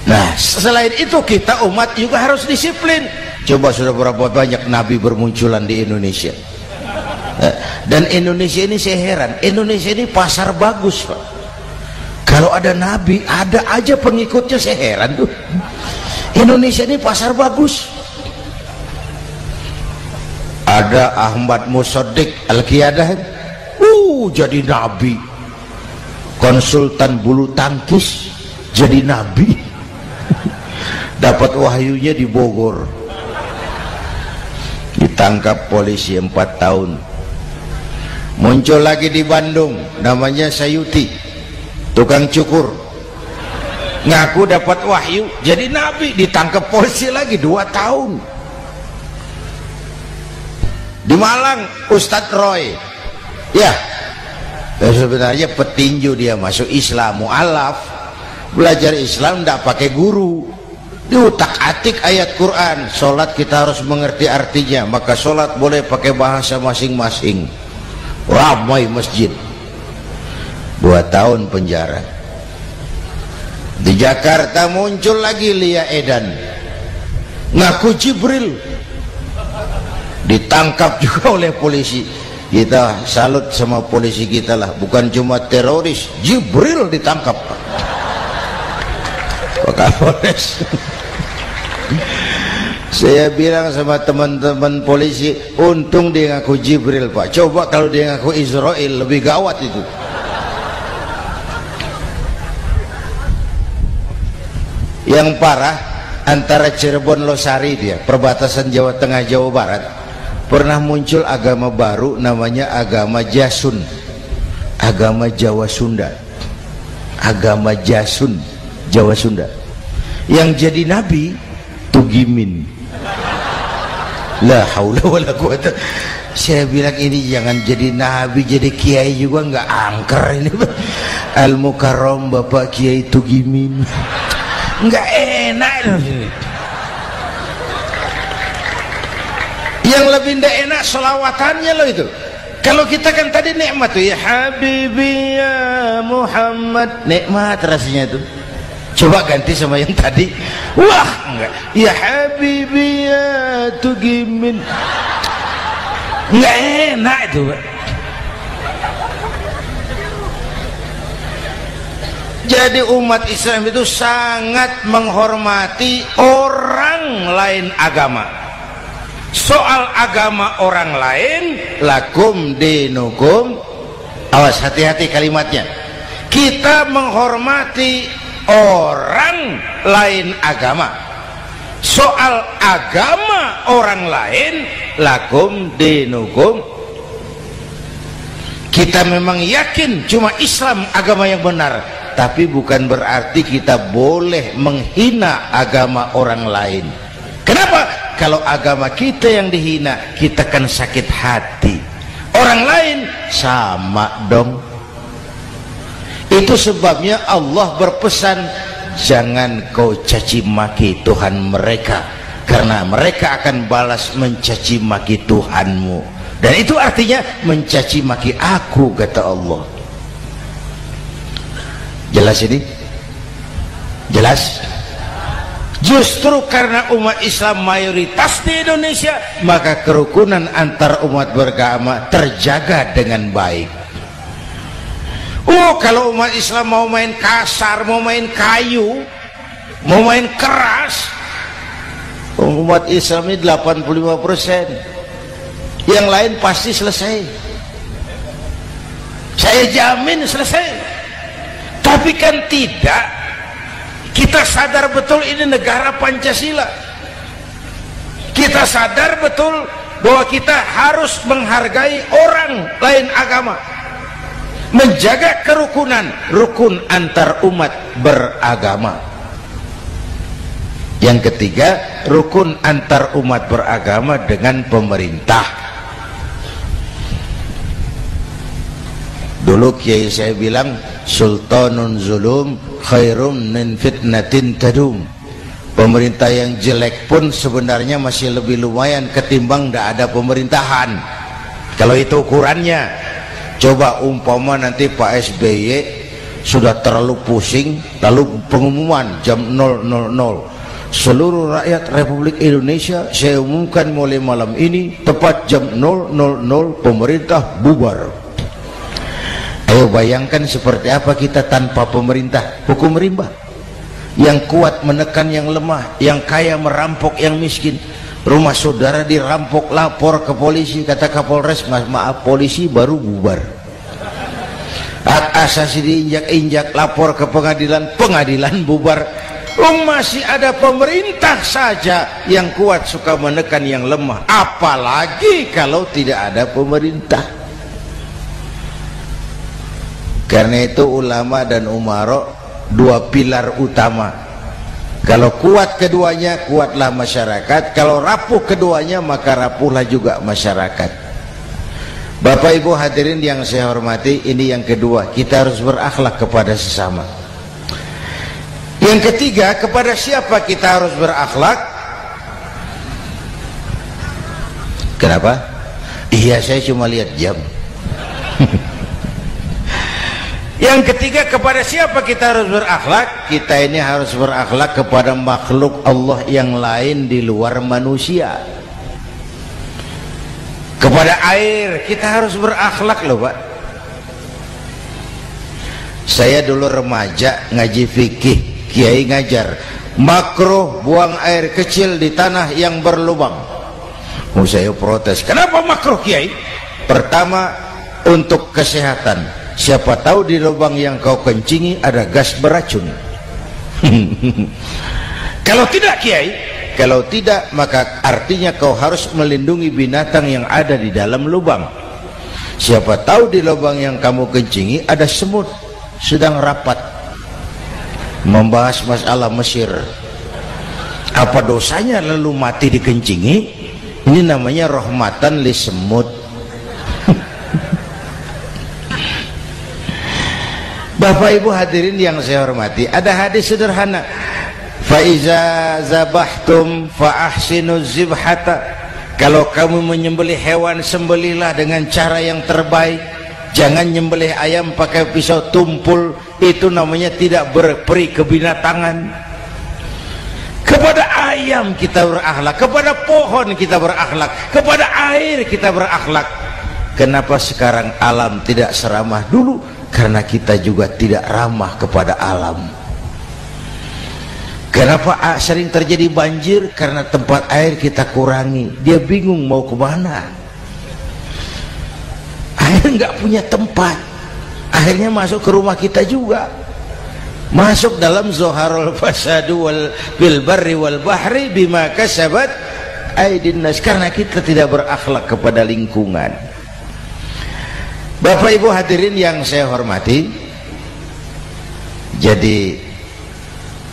Nah, selain itu kita umat juga harus disiplin. Coba sudah berapa banyak nabi bermunculan di Indonesia. Dan Indonesia ini saya heran, Indonesia ini pasar bagus, Pak. Kalau ada nabi, ada aja pengikutnya, saya heran tuh. Indonesia ini pasar bagus. Ada Ahmad Musaddiq Al-Qiyadah, jadi nabi. Konsultan bulu tangkis jadi nabi. Dapat wahyunya di Bogor, ditangkap polisi 4 tahun. Muncul lagi di Bandung, namanya Sayuti, tukang cukur, ngaku dapat wahyu jadi nabi, ditangkap polisi lagi 2 tahun. Di Malang Ustadz Roy, ya sebenarnya petinju, dia masuk Islam, mu'alaf, belajar Islam tidak pakai guru, diutak-atik ayat Quran. Sholat kita harus mengerti artinya, maka sholat boleh pakai bahasa masing-masing. Ramai masjid. 2 tahun penjara. Di Jakarta muncul lagi Lia Edan, ngaku Jibril, ditangkap juga oleh polisi. Kita salut sama polisi kita lah, bukan cuma teroris, Jibril ditangkap Pak Kapolres. Saya bilang sama teman-teman polisi, untung dia ngaku Jibril, Pak. Coba kalau dia ngaku Israel, lebih gawat itu. Yang parah, antara Cirebon Losari, dia perbatasan Jawa Tengah Jawa Barat, pernah muncul agama baru namanya agama Jasun, agama Jawa Sunda, agama Jasun Jawa Sunda. Yang jadi nabi Tugimin. La haula wala quwata. Saya bilang ini jangan jadi nabi, jadi kiai juga nggak angker ini. Al Mukarram Bapak Kiai Tugimin, nggak enak. Yang lebih nggak enak selawatannya loh itu. Kalau kita kan tadi nikmat tuh, ya Habibi ya Muhammad, nikmat rasanya tuh. Coba ganti sama yang tadi, wah enggak, ya Habibi ya Tugimin, enggak enak itu, Pak. Jadi umat Islam itu sangat menghormati orang lain agama. Soal agama orang lain, lakum dinukum, awas hati-hati kalimatnya. Kita menghormati orang lain agama. Soal agama orang lain, lakum dinukum, kita memang yakin cuma Islam agama yang benar, tapi bukan berarti kita boleh menghina agama orang lain. Kenapa? Kalau agama kita yang dihina, kita kan sakit hati. Orang lain sama dong. Itu sebabnya Allah berpesan, jangan kau caci maki Tuhan mereka, karena mereka akan balas mencaci maki Tuhanmu. Dan itu artinya mencaci maki aku, kata Allah. Jelas ini? Jelas? Justru karena umat Islam mayoritas di Indonesia, maka kerukunan antar umat beragama terjaga dengan baik. Oh, kalau umat Islam mau main kasar, mau main kayu, mau main keras, umat Islam ini 85%, yang lain pasti selesai. Saya jamin selesai. Tapi kan tidak. Kita sadar betul ini negara Pancasila. Kita sadar betul bahwa kita harus menghargai orang lain agama, menjaga kerukunan, rukun antar umat beragama. Yang ketiga, rukun antar umat beragama dengan pemerintah. Dulu kiai saya bilang, sultanun zulum khairum min fitnatin tadum. Pemerintah yang jelek pun sebenarnya masih lebih lumayan ketimbang tidak ada pemerintahan. Kalau itu ukurannya. Coba umpama nanti Pak SBY sudah terlalu pusing, lalu pengumuman jam 000, seluruh rakyat Republik Indonesia saya umumkan mulai malam ini tepat jam 000 pemerintah bubar. Ayo bayangkan seperti apa kita tanpa pemerintah. Hukum rimba, yang kuat menekan yang lemah, yang kaya merampok yang miskin. Rumah saudara dirampok, lapor ke polisi, kata Kapolres, maaf polisi baru bubar. Hak asasi diinjak-injak, lapor ke pengadilan, pengadilan bubar. Masih ada pemerintah saja yang kuat suka menekan yang lemah, apalagi kalau tidak ada pemerintah. Karena itu ulama dan umara dua pilar utama. Kalau kuat keduanya, kuatlah masyarakat. Kalau rapuh keduanya, maka rapuhlah juga masyarakat. Bapak Ibu hadirin yang saya hormati, ini yang kedua, kita harus berakhlak kepada sesama. Yang ketiga, kepada siapa kita harus berakhlak? Kenapa? Iya, saya cuma lihat jam. Yang ketiga, kepada siapa kita harus berakhlak? Kita ini harus berakhlak kepada makhluk Allah yang lain di luar manusia. Kepada air kita harus berakhlak loh Pak. Saya dulu remaja ngaji fikih, kiai ngajar makruh buang air kecil di tanah yang berlubang. Saya protes, kenapa makruh kiai? Pertama, untuk kesehatan. Siapa tahu di lubang yang kau kencingi ada gas beracun. Kalau tidak kiai, kalau tidak maka artinya kau harus melindungi binatang yang ada di dalam lubang. Siapa tahu di lubang yang kamu kencingi ada semut sedang rapat membahas masalah Mesir. Apa dosanya lalu mati dikencingi? Ini namanya rahmatan li semut. Bapak Ibu hadirin yang saya hormati, ada hadis sederhana, fa iza zabahtum fa ahsinu zibhata. Kalau kamu menyembelih hewan, sembelihlah dengan cara yang terbaik. Jangan nyembelih ayam pakai pisau tumpul, itu namanya tidak berperi kebinatangan. Kepada ayam kita berakhlak, kepada pohon kita berakhlak, kepada air kita berakhlak. Kenapa sekarang alam tidak seramah dulu? Karena kita juga tidak ramah kepada alam. Kenapa sering terjadi banjir? Karena tempat air kita kurangi. Dia bingung mau kemana. Air nggak punya tempat. Akhirnya masuk ke rumah kita juga. Masuk dalam zoharul fasadu bil barri wal bahri bima kasabat aydin nas. Karena kita tidak berakhlak kepada lingkungan. Bapak Ibu hadirin yang saya hormati, jadi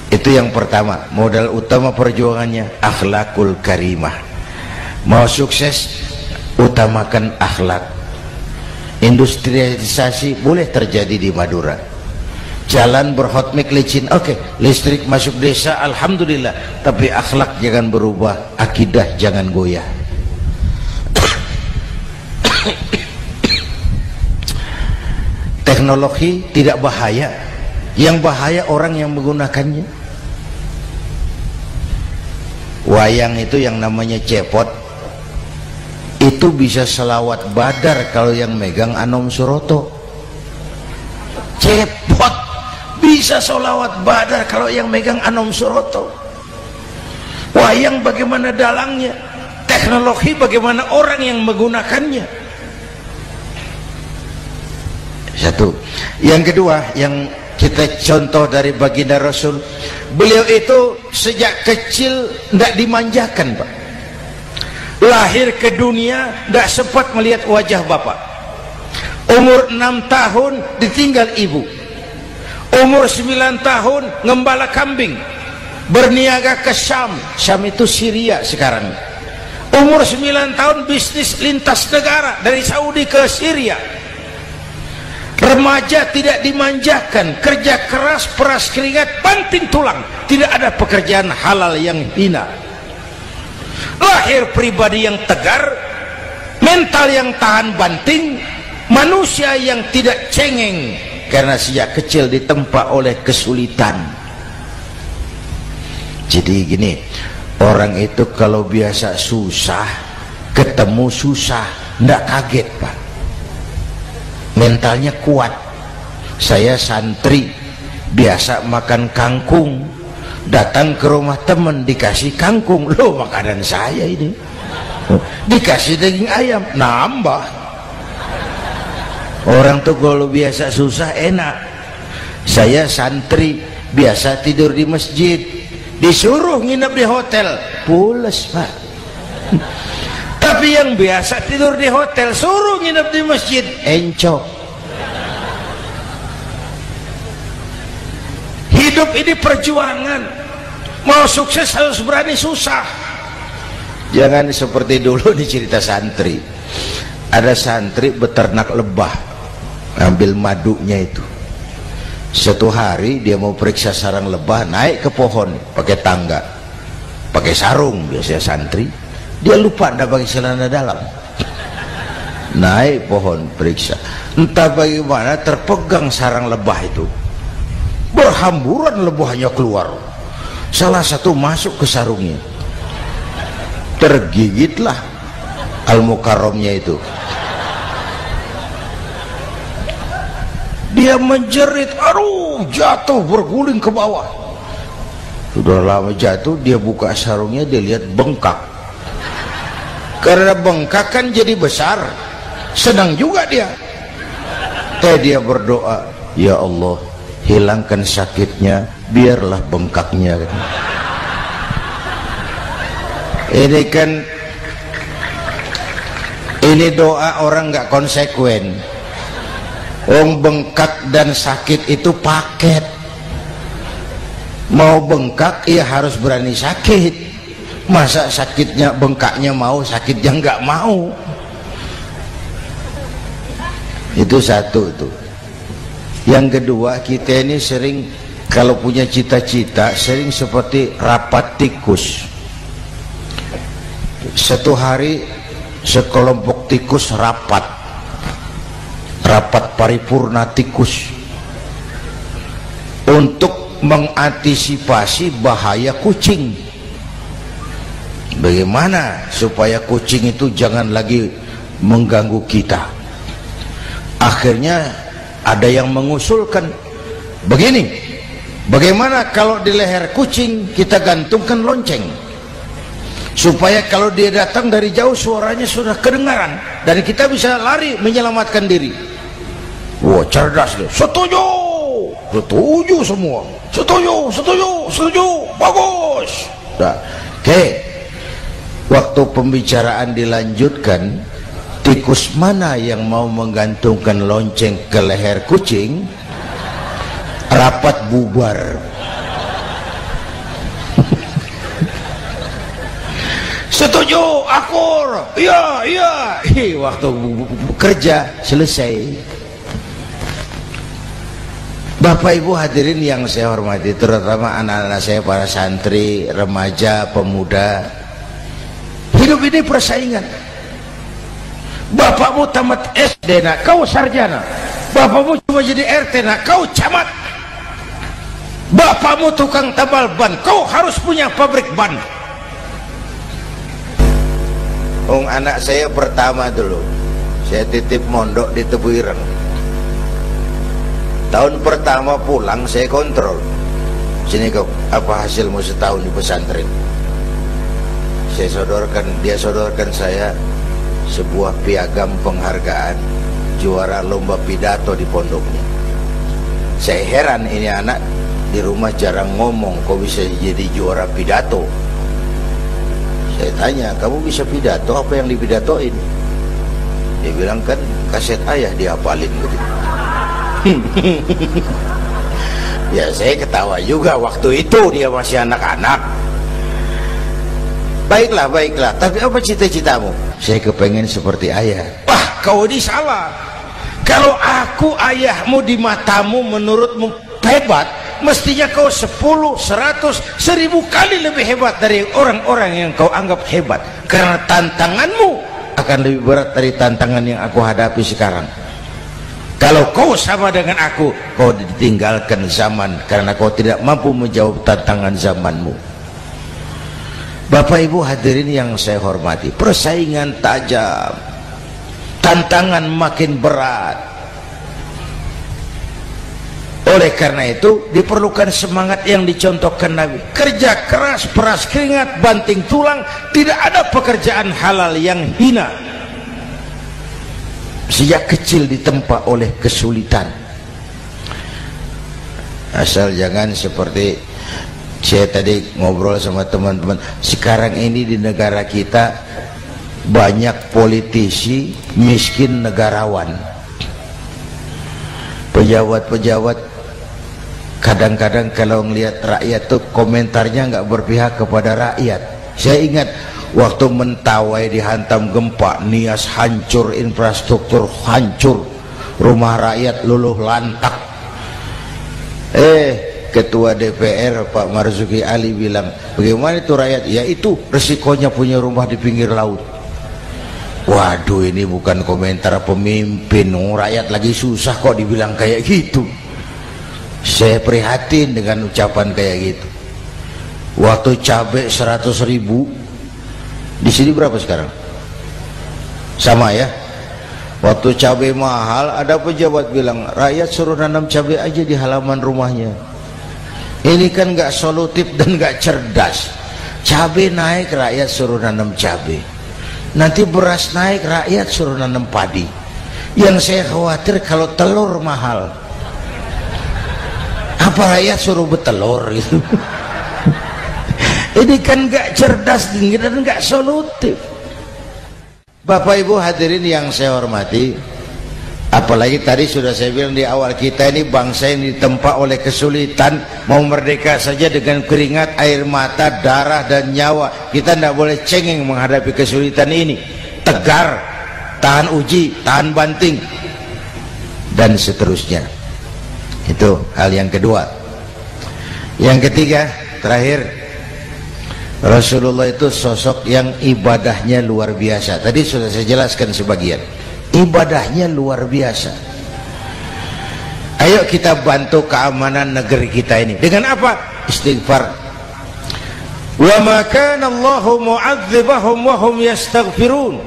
itu yang pertama, modal utama perjuangannya akhlakul karimah. Mau sukses, utamakan akhlak. Industrialisasi boleh terjadi di Madura, jalan berhotmik licin, oke, listrik masuk desa, alhamdulillah, tapi akhlak jangan berubah, akidah jangan goyah. Teknologi tidak bahaya, Yang bahaya orang yang menggunakannya. Wayang itu yang namanya cepot, itu bisa selawat badar kalau yang megang Anom Suroto. Cepot bisa selawat badar kalau yang megang Anom Suroto. Wayang bagaimana dalangnya, teknologi bagaimana orang yang menggunakannya. Satu. Yang kedua, yang kita contoh dari baginda Rasul, beliau itu sejak kecil tidak dimanjakan, Pak. Lahir ke dunia tidak sempat melihat wajah bapak. Umur 6 tahun ditinggal ibu. Umur 9 tahun ngembala kambing, berniaga ke Syam. Syam itu Syria sekarang. Umur 9 tahun bisnis lintas negara dari Saudi ke Syria. Remaja tidak dimanjakan, kerja keras, peras keringat, banting tulang, tidak ada pekerjaan halal yang hina. Lahir pribadi yang tegar, mental yang tahan banting, manusia yang tidak cengeng karena sejak kecil ditempa oleh kesulitan. Jadi gini, orang itu kalau biasa susah, ketemu susah, ndak kaget, Pak. Mentalnya kuat. Saya santri biasa makan kangkung, datang ke rumah teman dikasih kangkung, loh makanan saya ini, dikasih daging ayam, nambah. Orang tuh kalau biasa susah enak. Saya santri biasa tidur di masjid, disuruh nginep di hotel, pules, Pak. Tapi yang biasa tidur di hotel suruh nginep di masjid, encok. Hidup ini perjuangan. Mau sukses harus berani susah. Jangan seperti dulu di cerita santri. Ada santri beternak lebah, ambil madunya itu. Satu hari dia mau periksa sarang lebah, naik ke pohon pakai tangga, pakai sarung biasanya santri. Dia lupa tidak pakai celana dalam, naik pohon periksa, entah bagaimana terpegang sarang lebah itu, berhamburan lebahnya keluar, salah satu masuk ke sarungnya, tergigitlah Al-Mukarramnya itu. Dia menjerit, aduh, jatuh berguling ke bawah. Sudah lama jatuh, dia buka sarungnya, dia lihat bengkak. Karena bengkak kan jadi besar, senang juga dia. Dia berdoa, ya Allah, hilangkan sakitnya, biarlah bengkaknya. Ini kan, ini doa orang nggak konsekuen. Bengkak dan sakit itu paket. Mau bengkak ya harus berani sakit. Masa sakitnya bengkaknya mau, sakitnya nggak mau. Itu satu itu. Yang kedua, kita ini sering kalau punya cita-cita sering seperti rapat tikus. Satu hari sekelompok tikus rapat paripurna tikus untuk mengantisipasi bahaya kucing. Bagaimana supaya kucing itu jangan lagi mengganggu kita? Akhirnya ada yang mengusulkan begini, bagaimana kalau di leher kucing kita gantungkan lonceng, supaya kalau dia datang dari jauh suaranya sudah kedengaran dan kita bisa lari menyelamatkan diri. Wah, cerdas dia. Setuju, setuju semua. Setuju, setuju, setuju. Bagus. Nah, oke. Waktu pembicaraan dilanjutkan, tikus mana yang mau menggantungkan lonceng ke leher kucing? Rapat bubar. Setuju, akur. Iya, iya. Waktu kerja selesai. Bapak Ibu hadirin yang saya hormati, terutama anak-anak saya, para santri, remaja, pemuda. Hidup ini persaingan. Bapakmu tamat SD nak, kau sarjana. Bapakmu cuma jadi RT nak, kau camat. Bapakmu tukang tambal ban, kau harus punya pabrik ban. Anak saya pertama dulu, saya titip mondok di Tebu Ireng. Tahun pertama pulang saya kontrol, sini kau, apa hasilmu setahun di pesantren? Dia sodorkan saya sebuah piagam penghargaan juara lomba pidato di pondoknya. Saya heran, ini anak di rumah jarang ngomong, kok bisa jadi juara pidato? Saya tanya, kamu bisa pidato, apa yang dipidatoin? Dia bilang, kan kaset ayah dihafalin gitu. Ya saya ketawa juga, waktu itu dia masih anak-anak. Baiklah, tapi apa cita-citamu? Saya kepengen seperti ayah. Wah, kau ini salah. Kalau aku ayahmu di matamu, menurutmu hebat, mestinya kau 10, 100, 1000 kali lebih hebat dari orang-orang yang kau anggap hebat. Karena tantanganmu akan lebih berat dari tantangan yang aku hadapi sekarang. Kalau kau sama dengan aku, kau ditinggalkan zaman karena kau tidak mampu menjawab tantangan zamanmu. Bapak Ibu hadirin yang saya hormati, persaingan tajam, tantangan makin berat. Oleh karena itu diperlukan semangat yang dicontohkan Nabi. Kerja keras, peras keringat, banting tulang. Tidak ada pekerjaan halal yang hina. Sejak kecil ditempa oleh kesulitan. Asal jangan seperti saya tadi ngobrol sama teman-teman, sekarang ini di negara kita banyak politisi miskin negarawan. Pejabat-pejabat kadang-kadang kalau ngelihat rakyat tuh komentarnya nggak berpihak kepada rakyat. Saya ingat waktu Mentawai dihantam gempa, Nias hancur, infrastruktur hancur, rumah rakyat luluh lantak. Ketua DPR Pak Marzuki Ali bilang, bagaimana itu rakyat? Ya itu resikonya punya rumah di pinggir laut. Waduh, ini bukan komentar pemimpin, rakyat lagi susah kok dibilang kayak gitu. Saya prihatin dengan ucapan kayak gitu. Waktu cabai 100.000, di sini berapa sekarang? Sama ya. Waktu cabai mahal, ada pejabat bilang, rakyat suruh nanam cabai aja di halaman rumahnya. Ini kan nggak solutif dan nggak cerdas. Cabai naik, rakyat suruh nanam cabai. Nanti beras naik, rakyat suruh nanam padi. Yang saya khawatir kalau telur mahal, apa rakyat suruh betelur gitu? Ini kan nggak cerdas dan nggak solutif. Bapak Ibu hadirin yang saya hormati, apalagi tadi sudah saya bilang di awal, kita ini bangsa yang ditempa oleh kesulitan. Mau merdeka saja dengan keringat, air mata, darah dan nyawa. Kita tidak boleh cengeng menghadapi kesulitan ini. Tegar, tahan uji, tahan banting, dan seterusnya. Itu hal yang kedua. Yang ketiga, terakhir, Rasulullah itu sosok yang ibadahnya luar biasa. Tadi sudah saya jelaskan sebagian. Ibadahnya luar biasa. Ayo kita bantu keamanan negeri kita ini. Dengan apa? Istighfar. Wa ma kana Allahu mu'adzibahum wa hum yastaghfirun.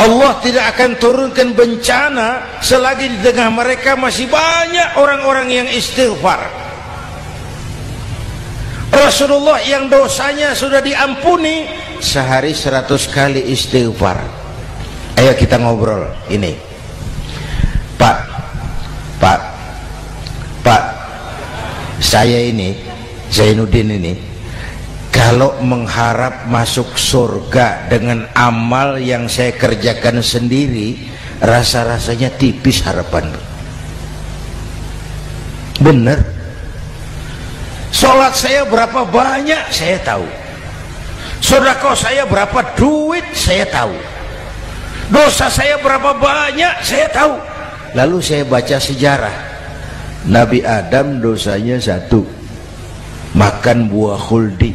Allah tidak akan turunkan bencana selagi di tengah mereka masih banyak orang-orang yang istighfar. Rasulullah yang dosanya sudah diampuni sehari 100 kali istighfar. Ayo kita ngobrol ini. Pak, saya ini Zainuddin ini, kalau mengharap masuk surga dengan amal yang saya kerjakan sendiri, rasa-rasanya tipis harapan. Bener. Sholat saya berapa banyak saya tahu. Sedekah saya berapa duit saya tahu. Dosa saya berapa banyak saya tahu. Lalu saya baca sejarah. Nabi Adam dosanya 1, makan buah khuldi,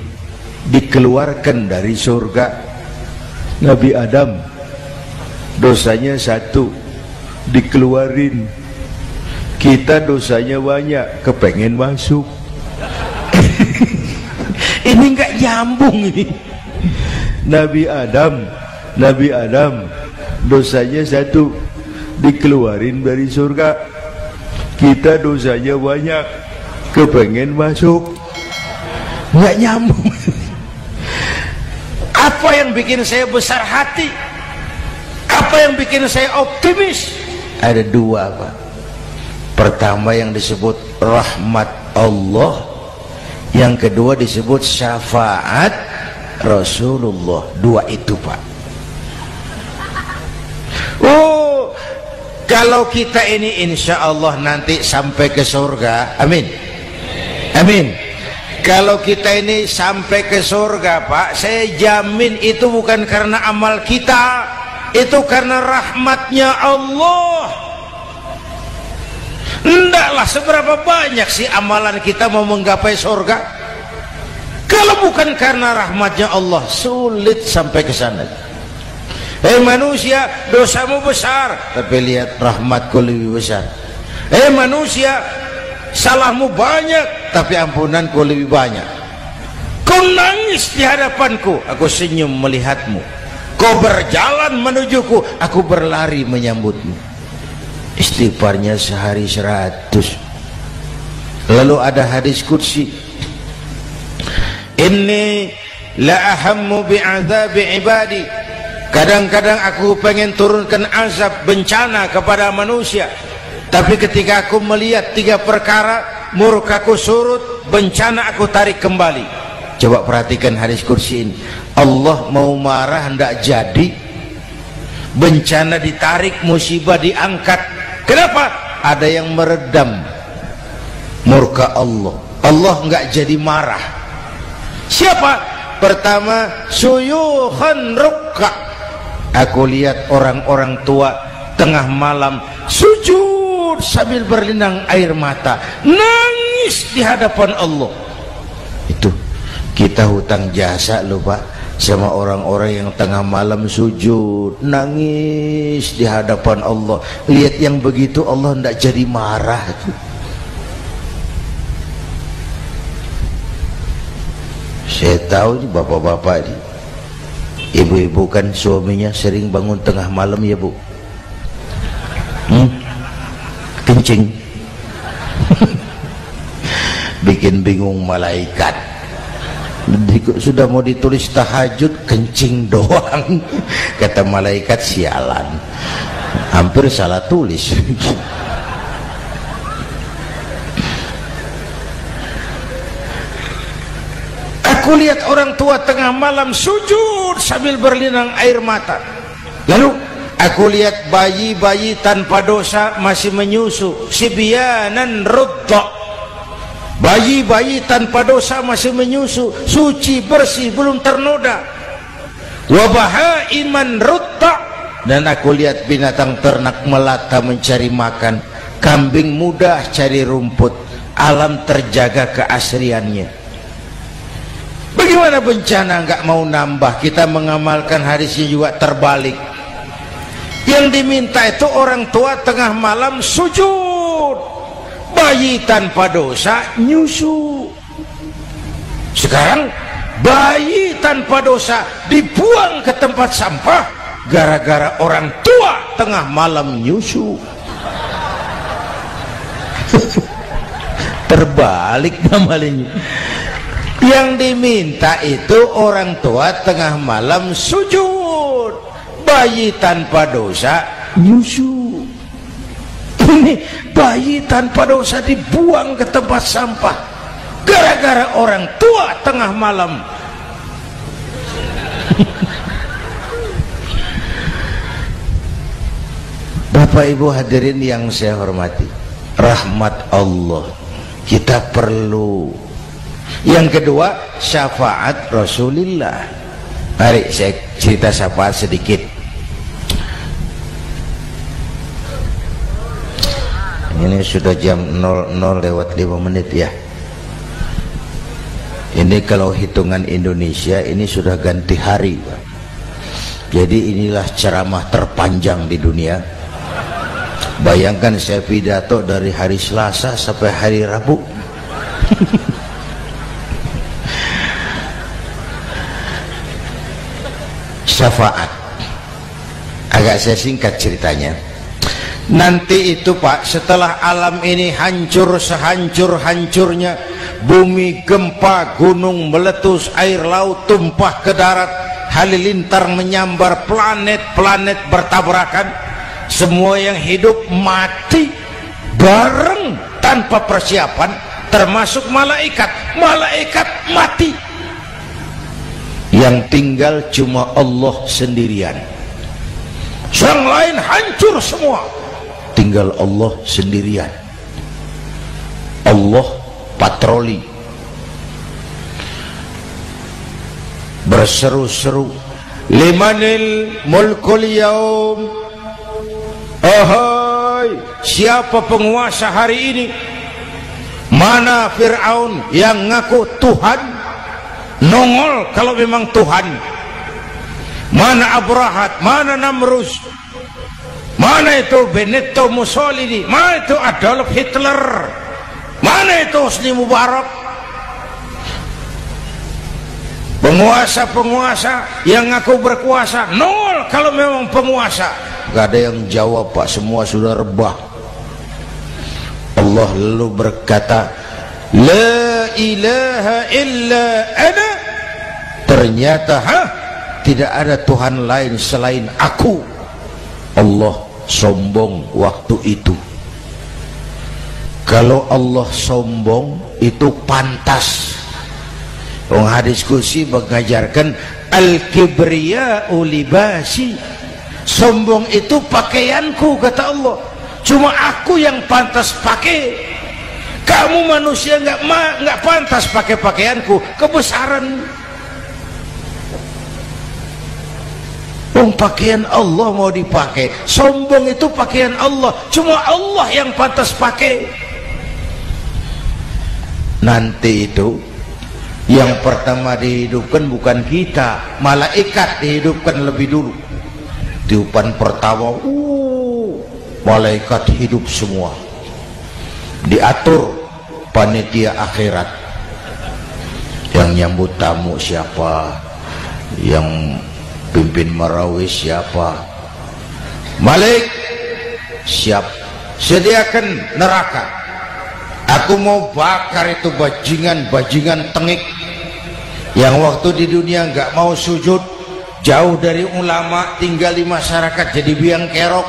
dikeluarkan dari surga. Nabi Adam dosanya 1, dikeluarin. Kita dosanya banyak, kepengen masuk. Ini nggak nyambung ini. Nabi Adam dosanya satu, dikeluarin dari surga. Kita dosanya banyak, kepengen masuk, nggak nyambung. Apa yang bikin saya besar hati? Apa yang bikin saya optimis? Ada dua, Pak. Pertama yang disebut rahmat Allah, yang kedua disebut syafaat Rasulullah. Dua itu, Pak. Oh, kalau kita ini insya Allah nanti sampai ke surga, amin, amin. Kalau kita ini sampai ke surga, Pak, saya jamin itu bukan karena amal kita, itu karena rahmatnya Allah. Ndaklah seberapa banyak sih amalan kita mau menggapai surga. Kalau bukan karena rahmatnya Allah, sulit sampai ke sana. Manusia, dosamu besar, tapi lihat rahmatku lebih besar. Manusia, salahmu banyak, tapi ampunanku lebih banyak. Kau nangis di hadapanku, aku senyum melihatmu. Kau berjalan menujuku, aku berlari menyambutmu. Istighfarnya sehari 100. Lalu ada hadis qudsi, inni la ahammu bi'adzabi ibadi. Kadang-kadang aku pengen turunkan azab, bencana kepada manusia, tapi ketika aku melihat 3 perkara, murkaku surut, bencana aku tarik kembali. Coba perhatikan hadis qudsi ini. Allah mau marah hendak jadi, bencana ditarik, musibah diangkat. Kenapa? Ada yang meredam murka Allah. Allah enggak jadi marah. Siapa? Pertama, suyukhan rukka. Aku lihat orang-orang tua tengah malam sujud sambil berlinang air mata, nangis di hadapan Allah. Itu kita hutang jasa loh, Pak, sama orang-orang yang tengah malam sujud nangis di hadapan Allah. Lihat yang begitu Allah tidak jadi marah. Saya tahu nih bapak-bapak nih, ibu-ibu kan suaminya sering bangun tengah malam ya Bu, kencing. Bikin bingung malaikat. Sudah mau ditulis tahajud, kencing doang. Kata malaikat, sialan, hampir salah tulis. Aku lihat orang tua tengah malam sujud sambil berlinang air mata. Lalu aku lihat bayi-bayi tanpa dosa masih menyusu, sibyanan rudda. Bayi-bayi tanpa dosa masih menyusu, suci bersih, belum ternoda. Wa bahaiman rutta. Dan aku lihat binatang ternak melata mencari makan, kambing mudah cari rumput, alam terjaga keasriannya. Bagaimana bencana nggak mau nambah? Kita mengamalkan hadisnya juga terbalik. Yang diminta itu orang tua tengah malam sujud, bayi tanpa dosa nyusu. Sekarang bayi tanpa dosa dibuang ke tempat sampah gara-gara orang tua tengah malam nyusu. Terbalik namanya. Yang diminta itu orang tua tengah malam sujud, bayi tanpa dosa nyusu. Ini bayi tanpa dosa dibuang ke tempat sampah gara-gara orang tua tengah malam. Bapak Ibu hadirin yang saya hormati, rahmat Allah kita perlu. Yang kedua, syafaat Rasulullah. Mari saya cerita syafaat sedikit. Ini sudah jam 00:05 ya. Ini kalau hitungan Indonesia ini sudah ganti hari, Pak. Jadi inilah ceramah terpanjang di dunia. Bayangkan saya pidato dari hari Selasa sampai hari Rabu. syafaat. Agak saya singkat ceritanya. Nanti itu Pak, setelah alam ini hancur sehancur-hancurnya, bumi gempa, gunung meletus, air laut tumpah ke darat, halilintar menyambar, planet-planet bertabrakan, semua yang hidup mati bareng tanpa persiapan, termasuk malaikat. Malaikat mati, yang tinggal cuma Allah sendirian. Yang lain hancur semua, tinggal Allah sendirian. Allah patroli, berseru-seru, limanil mulkul yaum, ahai, siapa penguasa hari ini? Mana Fir'aun yang ngaku Tuhan? Nongol kalau memang Tuhan. Mana Abrahat, mana Namrus, mana itu Benito Mussolini, mana itu Adolf Hitler, mana itu Hosni Mubarak? Penguasa-penguasa yang ngaku berkuasa, nol kalau memang penguasa. Gak ada yang jawab Pak, semua sudah rebah. Allah lalu berkata, la ilaha illa ana. Ternyata tidak ada Tuhan lain selain aku. Allah sombong waktu itu. Kalau Allah sombong itu pantas. Hadis kursi mengajarkan al-kibriya'u libasi, sombong itu pakaianku, kata Allah. Cuma aku yang pantas pakai. Kamu manusia nggak pantas pakai pakaianku, kebesaran. Pakaian Allah mau dipakai, sombong itu pakaian Allah, cuma Allah yang pantas pakai. Nanti itu yang pertama dihidupkan bukan kita, malaikat dihidupkan lebih dulu. Tiupan pertama, malaikat hidup semua, diatur panitia akhirat. Yang nyambut tamu siapa, yang pimpin marawis siapa, Malik siap, sediakan neraka. Aku mau bakar itu bajingan tengik yang waktu di dunia nggak mau sujud, jauh dari ulama, tinggal di masyarakat jadi biang kerok,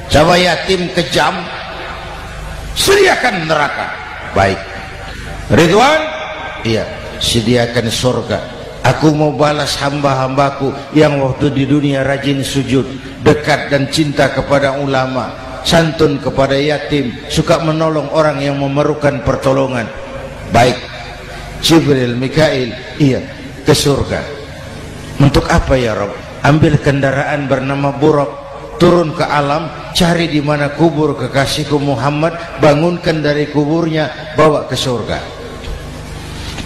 sama yatim kejam. Sediakan neraka. Baik Ridwan, iya, sediakan surga. Aku mau balas hamba-hambaku yang waktu di dunia rajin sujud, dekat dan cinta kepada ulama, santun kepada yatim, suka menolong orang yang memerlukan pertolongan. Baik Jibril, Mikail, iya, ke surga. Untuk apa ya Rabb? Ambil kendaraan bernama Buraq, turun ke alam, cari di mana kubur kekasihku Muhammad, bangunkan dari kuburnya, bawa ke surga.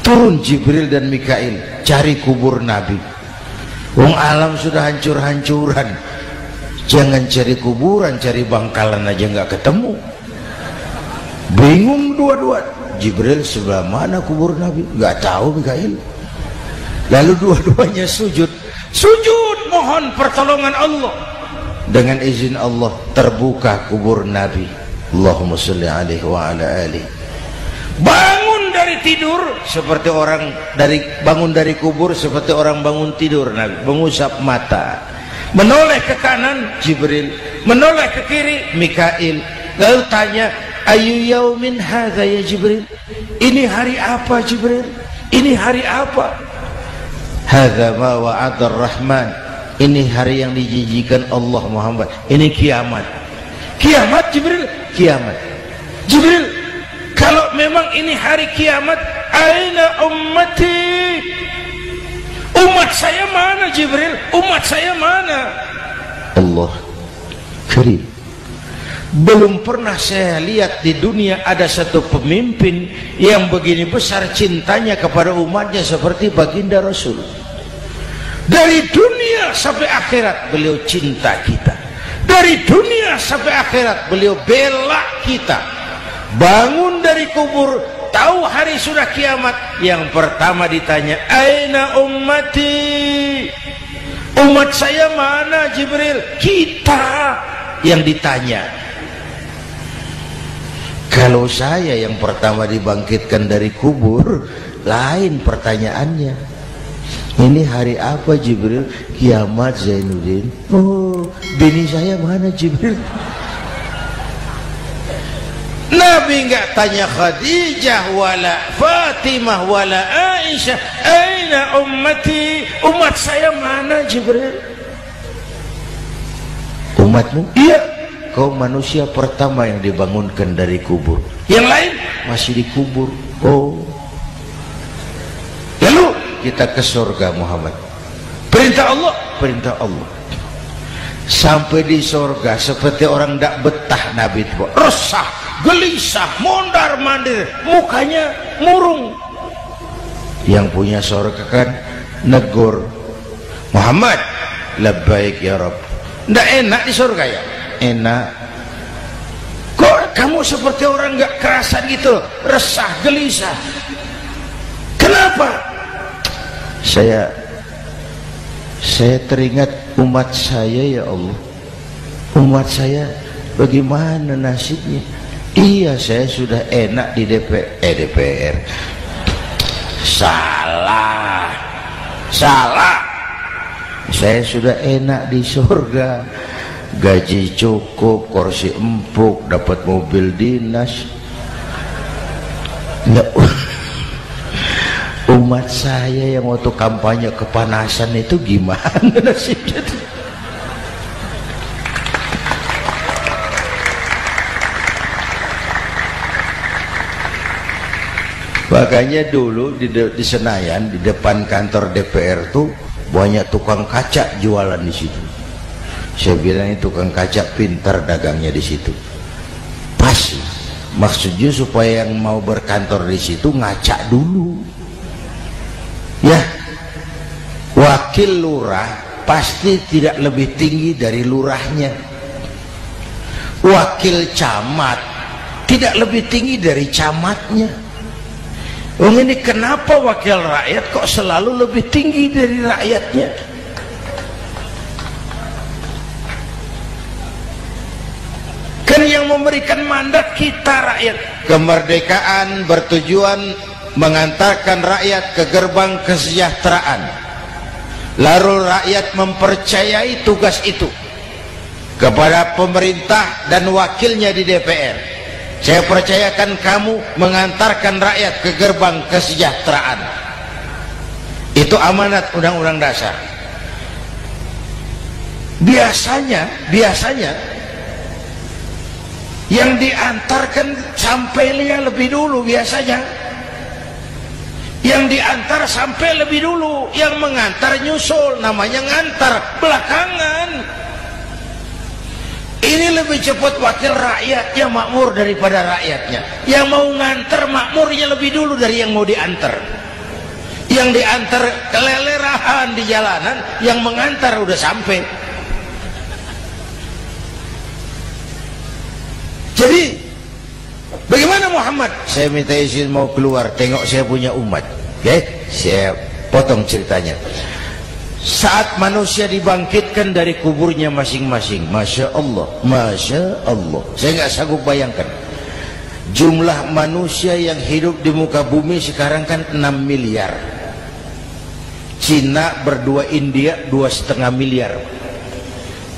Turun Jibril dan Mikail, cari kubur Nabi. Wong alam sudah hancur-hancuran, jangan cari kuburan, cari bangkalan aja nggak ketemu. Bingung dua-dua. Jibril sebelah mana kubur Nabi? Nggak tahu Mikail. Lalu dua-duanya sujud mohon pertolongan Allah. Dengan izin Allah terbuka kubur Nabi. Allahumma sholli alaihi wa ala alihi. Bangun dari tidur seperti orang bangun dari kubur seperti orang bangun tidur. Nabi mengusap mata, menoleh ke kanan Jibril, menoleh ke kiri Mikail. Lalu tanya, ayu yaumin hadza ya Jibril? Ini hari apa Jibril? Ini hari apa? Hadza ma wa'ada ar-Rahman. Ini hari yang dijanjikan Allah Muhammad. Ini kiamat. Kiamat Jibril? Kiamat. Jibril, kalau memang ini hari kiamat, aina ummati? Umat saya mana Jibril? Umat saya mana? Allah karim. Belum pernah saya lihat di dunia ada satu pemimpin yang begini besar cintanya kepada umatnya seperti baginda Rasul. Dari dunia sampai akhirat beliau cinta kita. Dari dunia sampai akhirat beliau bela kita. Bangun dari kubur, tahu hari sudah kiamat, yang pertama ditanya, aina ummati? Umat saya mana Jibril? Kita yang ditanya. Kalau saya yang pertama dibangkitkan dari kubur, lain pertanyaannya. Ini hari apa Jibril? Kiamat Zainuddin. Oh, bini saya mana Jibril? Nabi enggak tanya Khadijah wala Fatimah wala Aisyah, aina ummati? Umat saya mana Jibril? Umatmu? Iya. Kau manusia pertama yang dibangunkan dari kubur. Yang lain masih dikubur. Oh. Lalu kita ke surga Muhammad. Perintah Allah, perintah Allah. Sampai di surga seperti orang tidak betah Nabi itu, resah, gelisah, mondar mandir, mukanya murung. Yang punya surga kan negur, Muhammad, labbaik ya Rabb. Tidak enak di surga ya? Enak. Kok kamu seperti orang nggak kerasan gitu, resah, gelisah? Kenapa? Saya teringat umat saya ya Allah. Umat saya bagaimana nasibnya? Iya, saya sudah enak di DPR. Salah. Saya sudah enak di surga, gaji cukup, kursi empuk, dapat mobil dinas. Nggak. Umat saya yang waktu kampanye kepanasan itu gimana nasibnya? Makanya dulu di Senayan, di depan kantor DPR tuh banyak tukang kaca jualan di situ. Saya bilang itu tukang kaca pintar dagangnya di situ. Pas, maksudnya supaya yang mau berkantor di situ ngaca dulu. Ya, wakil lurah pasti tidak lebih tinggi dari lurahnya. Wakil camat tidak lebih tinggi dari camatnya. Oh, ini kenapa wakil rakyat kok selalu lebih tinggi dari rakyatnya? Kan yang memberikan mandat kita rakyat. Kemerdekaan bertujuan mengantarkan rakyat ke gerbang kesejahteraan. Lalu rakyat mempercayai tugas itu kepada pemerintah dan wakilnya di DPR. Saya percayakan kamu mengantarkan rakyat ke gerbang kesejahteraan. Itu amanat Undang-Undang Dasar. Biasanya yang diantarkan sampainya lebih dulu biasanya. Yang diantar sampai lebih dulu, yang mengantar nyusul, namanya ngantar belakangan. Ini lebih cepat wakil rakyatnya makmur daripada rakyatnya. Yang mau ngantar makmurnya lebih dulu dari yang mau diantar. Yang diantar kelelerahan di jalanan, yang mengantar udah sampai. Jadi bagaimana Muhammad? Saya minta izin mau keluar, tengok saya punya umat. Oke, saya potong ceritanya. Saat manusia dibangkitkan dari kuburnya masing-masing, Masya Allah, Masya Allah. Saya nggak sanggup bayangkan jumlah manusia yang hidup di muka bumi sekarang kan 6 miliar. Cina berdua, India 2,5 miliar.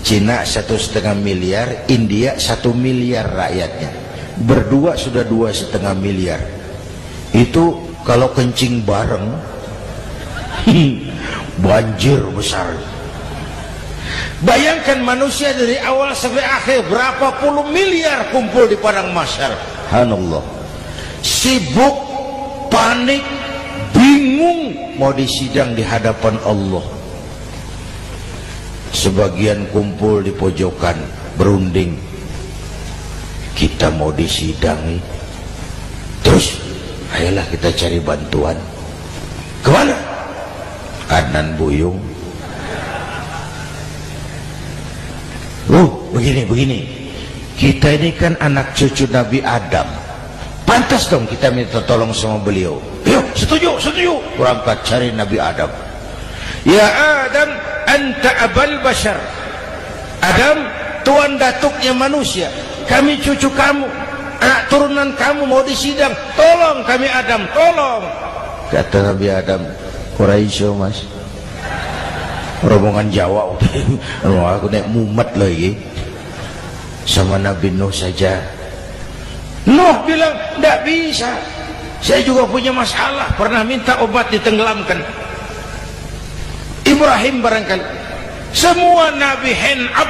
Cina 1,5 miliar, India 1 miliar rakyatnya. Berdua sudah 2,5 miliar. Itu kalau kencing bareng banjir besar. Bayangkan manusia dari awal sampai akhir berapa puluh miliar kumpul di padang mahsyar. Subhanallah. Sibuk, panik, bingung mau disidang di hadapan Allah. Sebagian kumpul di pojokan berunding, kita mau disidangi. Terus ayolah kita cari bantuan. Kemana? Adnan Buyung. Begini. Kita ini kan anak cucu Nabi Adam. Pantas dong kita minta tolong sama beliau. Yuk, setuju. Berangkat cari Nabi Adam. Ya Adam, anta abal bashar. Adam, tuan datuknya manusia, kami cucu kamu, anak turunan kamu mau disidang, tolong kami Adam, tolong. Kata Nabi Adam, Quraisy mas, rombongan Jawa. Aku naik mumet lagi sama Nabi Nuh saja. Nuh bilang, tidak bisa, saya juga punya masalah, pernah minta obat ditenggelamkan. Ibrahim barangkali. Semua Nabi hand up,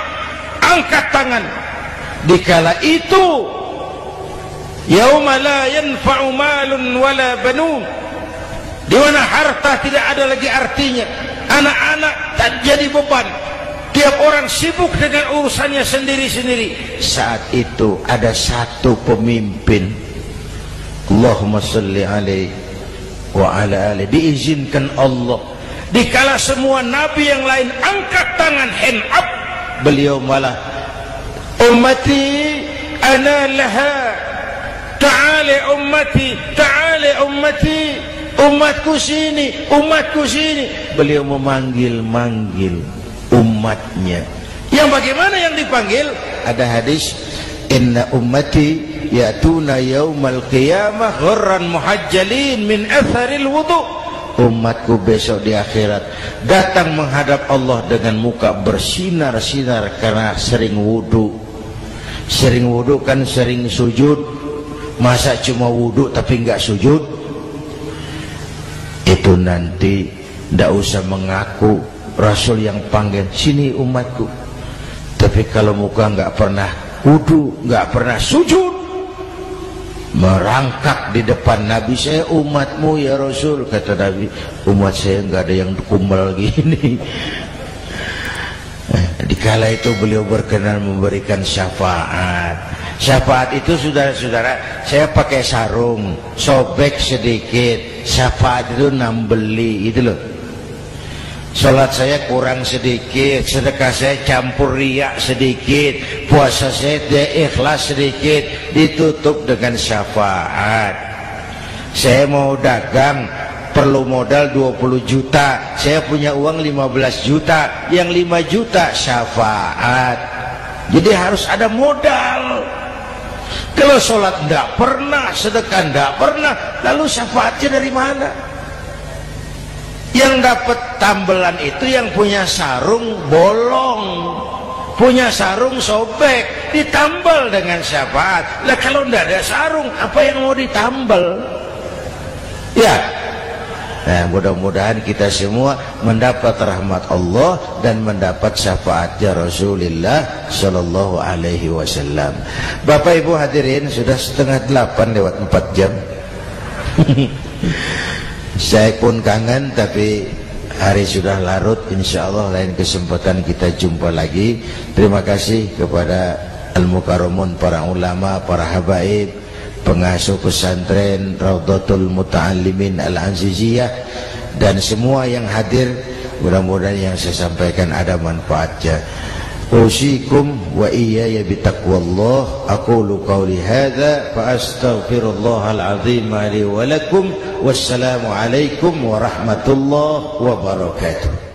angkat tangan. Dikala itu, yauma la yanfa'u malun wala banun, di mana harta tidak ada lagi artinya, anak-anak tak jadi beban, tiap orang sibuk dengan urusannya sendiri-sendiri. Saat itu ada satu pemimpin, Allahumma salli alaihi wa ala alihi, diizinkan Allah. Dikala semua nabi yang lain angkat tangan hand up, beliau malah, ummati ana laha, ta'ali ummati, ta'ali ummati, umatku sini, umatku sini. Beliau memanggil-manggil umatnya. Yang bagaimana yang dipanggil? Ada hadis, inna ummati ya'tuna yaumal qiyamah ghurran muhajjalin min atharil wudu. Umatku besok di akhirat datang menghadap Allah dengan muka bersinar-sinar karena sering wudu. Sering wudu kan sering sujud. Masa cuma wudu tapi enggak sujud? Itu nanti tidak usah mengaku Rasul yang panggil, sini umatku. Tapi kalau muka enggak pernah wudu, enggak pernah sujud, merangkak di depan Nabi, saya umatmu ya Rasul. Kata Nabi, umat saya enggak ada yang kumbal gini. Dikala itu beliau berkenan memberikan syafaat. Syafaat itu saudara-saudara, saya pakai sarung, sobek sedikit, syafaat itu nambeli itu loh. Salat saya kurang sedikit, sedekah saya campur riak sedikit, puasa saya ikhlas sedikit, ditutup dengan syafaat. Saya mau dagang, perlu modal 20 juta, saya punya uang 15 juta, yang 5 juta syafaat. Jadi harus ada modal. Kalau sholat tidak pernah, sedekah tidak pernah, lalu syafaatnya dari mana? Yang dapat tambelan itu yang punya sarung bolong, punya sarung sobek, ditambal dengan syafaat. Lah kalau tidak ada sarung, apa yang mau ditambal? Ya. Nah, mudah-mudahan kita semua mendapat rahmat Allah dan mendapat syafaatnya Rasulullah Sallallahu Alaihi Wasallam. Bapak Ibu hadirin, sudah 7:30 lewat 4 jam. Saya pun kangen, tapi hari sudah larut. Insya Allah lain kesempatan kita jumpa lagi. Terima kasih kepada Al-Mukarramun, para ulama, para habaib, pengasuh pesantren Raudhatul Muta'allimin Al-Aziziyah, dan semua yang hadir. Mudah-mudahan yang saya sampaikan ada manfaatnya. Usikum wa iyaya bitaqwallah. Aqulu qawli hadza fa astaghfirullahal azim li wa lakum. Wassalamu alaikum warahmatullahi wabarakatuh.